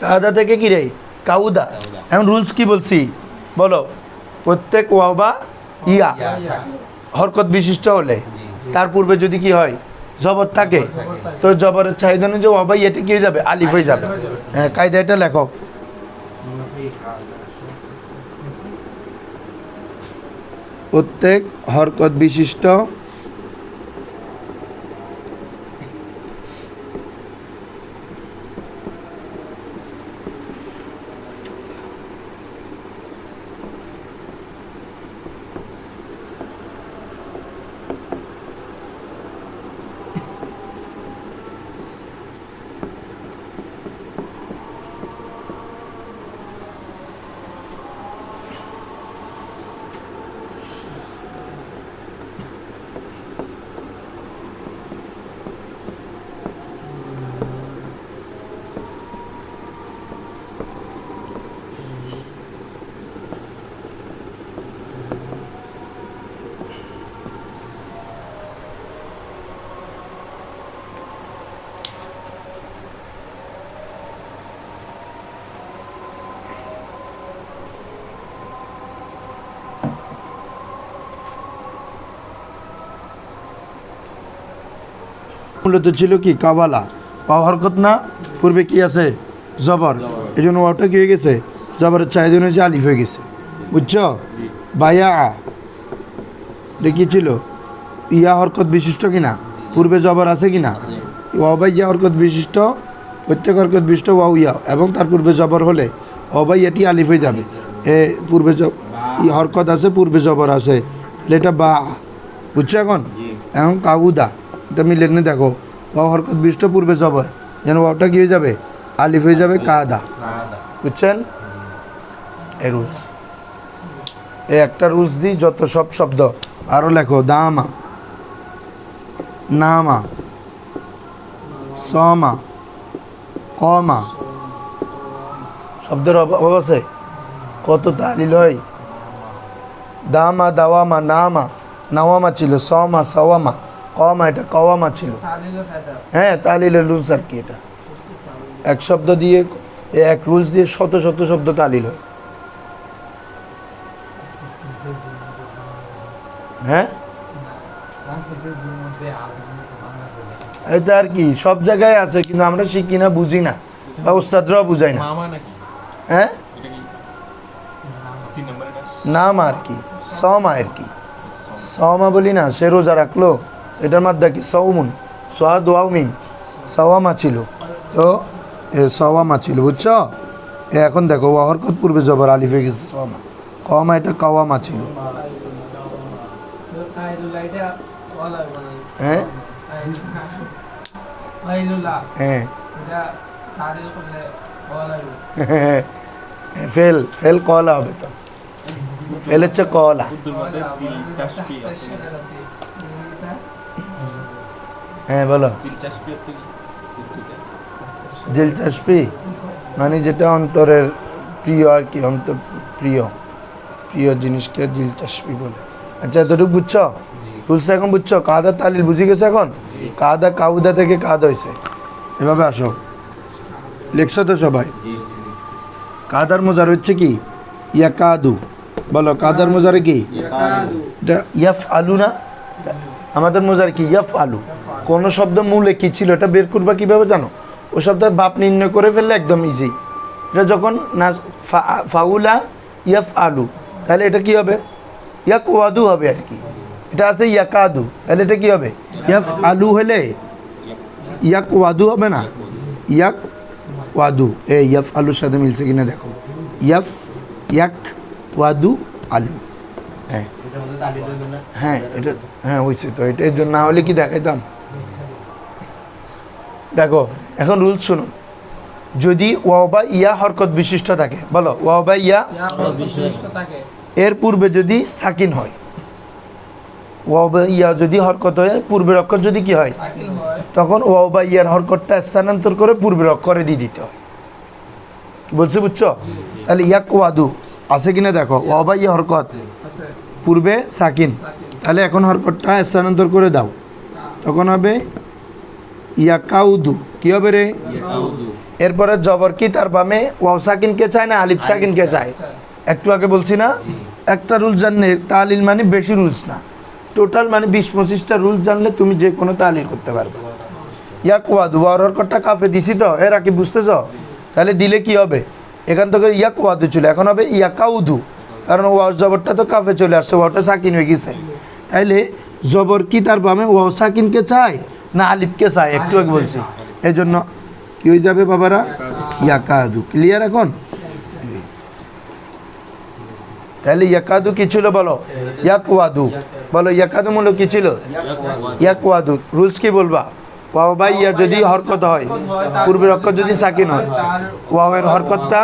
কাদা থেকে কি রে, কাউদা। এখন রুলস কি বলছি বলো, প্রত্যেক ওয়াও বা ইয়া হরকত বিশিষ্ট হলে তার পূর্বে যদি কি হয়, জবর থাকে, তো জবরের চাহিদা অনুযায়ী ওয়াও বা ইয়াটা কি হয়ে যাবে, আলিফ হয়ে যাবে। হ্যাঁ, কায়দা এটা লেখো। প্রত্যেক হরকত বিশিষ্ট মূলত ছিল কি কাবালা, পাও হরকত না, পূর্বে কি আছে জবর, এই জন্য ওটা কি হয়ে গেছে, জবরের চাহিদা অনুযায়ী আলিফ হয়ে গেছে, বুঝছো? বায়া এটা কি ছিল, ইয়া হরকত বিশিষ্ট কিনা, পূর্বে জবর আছে কি না? ওয়াও বা ইয়া হরকত বিশিষ্ট, প্রত্যেক হরকত বিশিষ্ট ওয়াও ইয়া এবং তার পূর্বে জবর হলে ওয়াও বা ইয়াটি আলিফ হয়ে যাবে। পূর্বে হরকত আছে, পূর্বে জবর আছে, তাহলে এটা বা, বুঝছো? এখন কাউদা এটা মিলে নিয়ে দেখো, ওয়াও হরকত বিশিষ্ট পূর্বে জবর, যেন ওয়াওটা কী হয়ে যাবে? আলিফ হয়ে যাবে, কাদা। বুঝছেন? এই রুলস, এই একটা রুলস দিই, যত সব শব্দ আরও লেখো। দামা, নামা, সমা, কমা, শব্দের অভাব আছে? কত তালিল হয়? দামা, দাওয়ামা, নামা, নাওয়ামা ছিল, সমা, সওয়ামা, কমা, এটা কওয়ামা ছিল। হ্যাঁ, তালিলের রুলস আর কি। এটা এক শব্দ দিয়ে, এক রুলস দিয়ে শত শত শব্দ তালিল হয়। হ্যাঁ, এটা আর কি সব জায়গায় আছে, কিন্তু আমরা শিখি না, বুঝি না, বা ওস্তাদরাও বুঝাই না। হ্যাঁ, নাম আর কি, সমা আর কি, সমা বলি না, সে রোজা রাখলো, এটার মধ্যে কি সৌমুন, সোয়া দোয়াউমিন, সওয়ামা ছিল, তো সওয়ামা ছিল, বুঝছো? এখন দেখো ওয়া হরকত পূর্বে জবর আলিফ হয়ে গেছে, সওয়ামা, কমা, এটা কাওয়ামা ছিল। হ্যাঁ হ্যাঁ, ফেল ফেল কলা হবে, তো ফেল হচ্ছে কলা। হ্যাঁ বলো। দিলচাস্পি মানে যেটা অন্তরের প্রিয় আর কি, অন্তর প্রিয় প্রিয় জিনিসকে দিলচাস্পি বলে। আচ্ছা, এতটুকু বুঝছো? রুলসটা এখন বুঝছো? কাদা তালিল বুঝে গেছে এখন? কাদা কাউদা থেকে কাদা হয়েছে। এভাবে আসো, লেখছো তো সবাই? কাদার মোজার হচ্ছে কি? ইয়াকাদু। বলো, কাদার মোজারে কি? এটা ইয়াফ আলু না? আমাদের মোজার কি? ইয়াফ আলু। কোনো শব্দ মূলে কি ছিল এটা বের করবা কীভাবে জানো? ও শব্দের বাপ নির্ণয় করে ফেললে একদম ইজি। এটা যখন না ফাউলা ইয়াফ আলু, তাহলে এটা কি হবে? ইয়াক ওয়াদু হবে আর কি। এটা আছে ইয়াকাদু, তাহলে এটা কি হবে? ইয়াফ আলু হলে ইয়াক ওয়াদু হবে না? ইয়াক ওয়াদু, ইয়াফ আলুর সাথে মিলছে কিনা দেখো। ইয়াক ওয়াদু আলু। হ্যাঁ হ্যাঁ, এটা হ্যাঁ হয়েছে তো। এটা এর জন্য না হলে কি দেখাইতাম? দেখো এখন রুলস শুনো। যদি ওয়াও বা ইয়া হরকত বিশিষ্ট থাকে, বলো ওয়াও বা ইয়া এর পূর্বে যদি সাকিন হয়, ওয়াও বা ইয়া যদি হরকত হয়, পূর্বের অক্ষর যদি কি হয়, তখন ওয়াও বা ইয়ার হরকতটা স্থানান্তর করে পূর্বের অক্ষরে দিয়ে দিতে হয়। বলছে, বুঝছো? তাহলে ইয়াক ওয়াদু আছে কিনা দেখো, ওয়াও বা ইয়া হরকত পূর্বে সাকিন, তাহলে এখন হরকতটা স্থানান্তর করে দাও, তখন হবে ইয়াকাউদু। কি হবে রে? এরপরে জবর কি তার বামে ওয়াও সাকিনকে চায় না আলিফ সাকিনকে চায়? একটু আগে বলছি না, একটা রুলস জানলে তালিল মানে বেশি রুলস না, টোটাল মানে 20-25টা রুলস জানলে তুমি যে কোনো তালিল করতে পারবে। ইয়াকওয়াদু, ওয়ার হরকতটা কাফে দিছি তো, এরা কি বুঝতেছ? তাহলে দিলে কি হবে? এখান থেকে ইয়াকওয়াদু ছিল, এখন হবে ইয়াকাউদু, কারণ ওয়ার জবরটা তো কাফে চলে আসছে, ওয়াটা সাকিন হয়ে গেছে। তাইলে জবর কি তার বামে ওয়াও সাকিনকে চায় না আলিফকে চায়? একটু আগে বলছি, এই জন্য কি হয়ে যাবে বাবারা? ইয়াকাদু। ক্লিয়ার এখন? তাহলে ইয়াকাদু কি ছিল বলো? ইয়াকওয়াদু। বলো ইয়াকাদু মূল্য কি ছিল? ইয়াকওয়াদু। রুলস কি বলবা? ওয়াও বা ইয়া যদি হরকত হয়, পূর্বের অক্ষর যদি সাকিন হয়, ওয়াওয়ের হরকতটা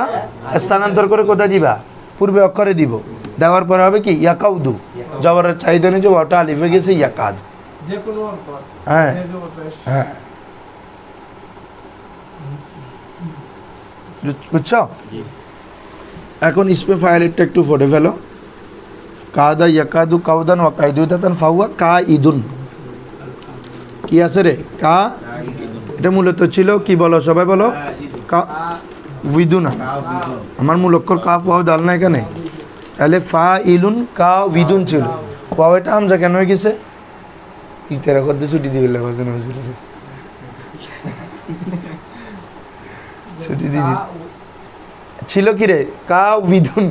স্থানান্তর করে কোথায় দিবা? পূর্বে অক্ষরে দিব। দেওয়ার পরে হবে কি? ইয়াকাউদু। জবরের চাহিদা নেই যে ওয়াটা আলিফ হয়ে গেছে, ইয়াকাদ। হ্যাঁ হ্যাঁ, বুঝছো? এখন ইসমে ফাইলেরটা একটু পড়ে ফেলো। কাদা ইয়াকাদু কাউদান ওয়া কাইদুদাতান ফাহুয়া কাইদুন। কি আছে রে? কা। এটা মূলত ছিল কি বলো সবাই বলো? কা উইদুনা। আমার মূল অক্ষর কাফ ওয়াও দাল না এখানে, তাহলে ফা ইলুন কা উইদুন ছিল। ওয়াও এটা হামজা কেন হয়ে গেছে? কি তেরা করতে ছুটি দিবে লাগছে না? ছুটি দিবি ছিল কি রে? কা উইদুন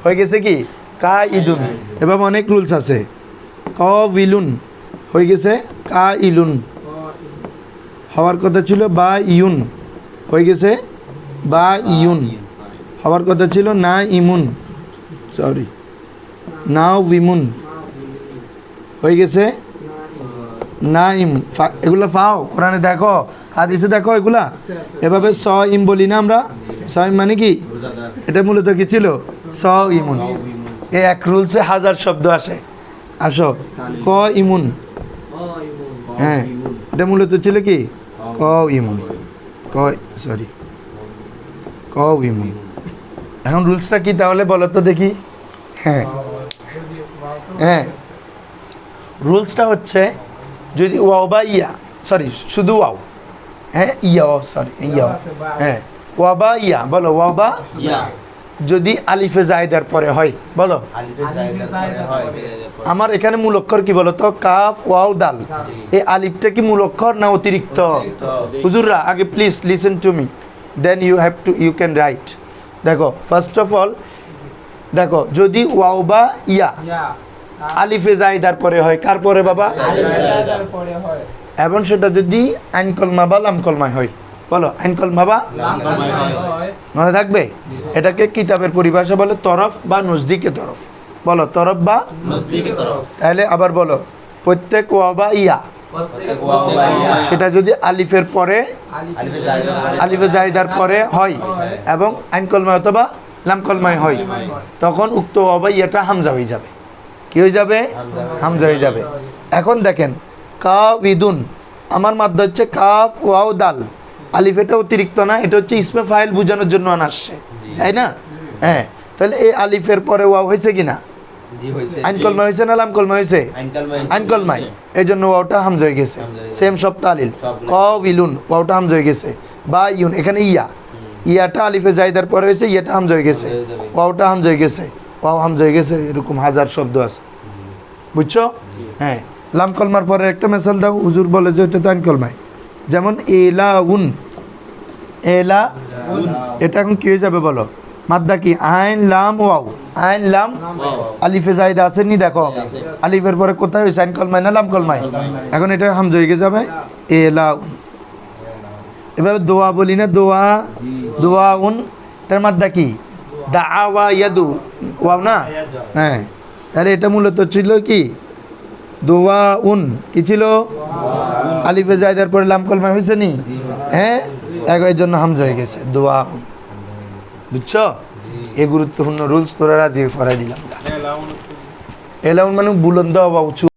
হয়ে গেছে কি? কা ইদুন। এবার অনেক রুলস আছে। ক উইলুন হয়ে গেছে কা ইলুন। হওয়ার কথা ছিল বা ইউন, হয়ে গেছে বা ইউন। হওয়ার কথা ছিল না ইমুন, সরি না উইমুন, হয়ে গেছে না ইম। এগুলো পাও কোরআনে দেখো, হাদিসে দেখো এগুলা। এভাবে স ইম বলি না আমরা, স ইম মানে কি? এটা মূলত কি ছিল? স ইমুন। এই এক রুলসে হাজার শব্দ আসে। আসো, ক ইমুন, হ্যাঁ এটা মূলত ছিল কি? ক ইমুন, ক সরি ক ইমুন। এখন রুলসটা কি তাহলে বলো তো দেখি? হ্যাঁ হ্যাঁ, রুলসটা হচ্ছে যদি ওয়াও বা ইয়া, সরি শুধু ওয়াও, হ্যাঁ ইয়া, সরি ইয়া, হ্যাঁ ওয়া বা ইয়া, বলো ওয়া বা ইয়া যদি আলিফে জায়দার পরে হয়, বলো আমার এখানে মূল অক্ষর কি বলো তো? কাফ ওয়াও দাল। এই আলিফটা কি মূল অক্ষর না অতিরিক্ত? হুজুররা আগে please listen to me, then you can write. দেখো ফার্স্ট অফ অল দেখো, যদি ওয়াও বা ইয়া আলিফে জায়দার পরে হয়, কার পরে বাবা? এবং সেটা যদি আইন কলমা বা লাম কলমায় হয়, বলো আইন কলমা বা মনে থাকবে। এটাকে কিতাবের পরিভাষা বলে তরফ বা নজদিকে তরফ, বলো তরফ বা নজদিকে তরফ। তাহলে আবার বলো, প্রত্যেক ওয়া বা ইয়া সেটা যদি আলিফের পরে, আলিফে জায়দার পরে হয় এবং আইন কলমায় অথবা লাম কলমায় হয়, তখন উক্ত ওয়া বা ইয়াটা হামজা হয়ে যাবে। কি হয়ে যাবে? হামজা হয়ে যাবে। এখন দেখেন কাউইদুন, আমার মাদ্দা হচ্ছে কাফ ওয়াও দাল, আলিফ এটা অতিরিক্ত না, এটা হচ্ছে ইসমে ফাইল বোঝানোর জন্য আনা আসছে, তাই না? হ্যাঁ, তাহলে এই আলিফের পরে ওয়াও হয়েছে কিনা? আইন কলমা হয়েছে না লাম কলমা হয়েছে? আইন কলমায়, এই জন্য ওয়াওটা হামজা হয়ে গেছে। সেম সব তালিল, কাউইলুন ওয়াওটা হামজা হয়ে গেছে। বা ইউন, এখানে ইয়া, ইয়াটা আলিফে জায়দার পরে হয়েছে, ইয়াটা হামজা হয়ে গেছে, ওয়াওটা হামজা হয়ে গেছে, ওয়াও হামজা হয়ে গেছে। এরকম হাজার শব্দ আছে, বুঝছো? হ্যাঁ, লাম কলমার পরে একটা মেসাল দাও, হুজুর বলে যে এটা তো আইন কলমায়। যেমন এলাউন, এলা, এটা এখন কি হয়ে যাবে বলো? মাদ্দা কি? আইন লাম ওয়াও, আইন লাম আলিফে জায়দা আসেনি, দেখো আলিফের পরে কোথায় হয়েছে? আইন কলমায় না লাম কলমায়? এখন এটা হামজা হয়ে যাবে এলাউন। এভাবে দোয়া বলি না, দোয়া, দোয়াউন, এটার মাদ্দা কি? দাওয়া ইয়াদু, ওয়াও না? হ্যাঁ, তাহলে এটা মূলত ছিল কি? দোয়াউন, কি ছিল? আলিফে জায়দার পরে লাম কলমা হয়েছে নি? হ্যাঁ, এই জন্য হামজা হয়ে গেছে দোয়াউন, বুঝছো? এই গুরুত্বপূর্ণ রুলস তোরা দিয়ে ফরাই দিলাম। এলাউন মানে বুলন্দ বা উঁচু।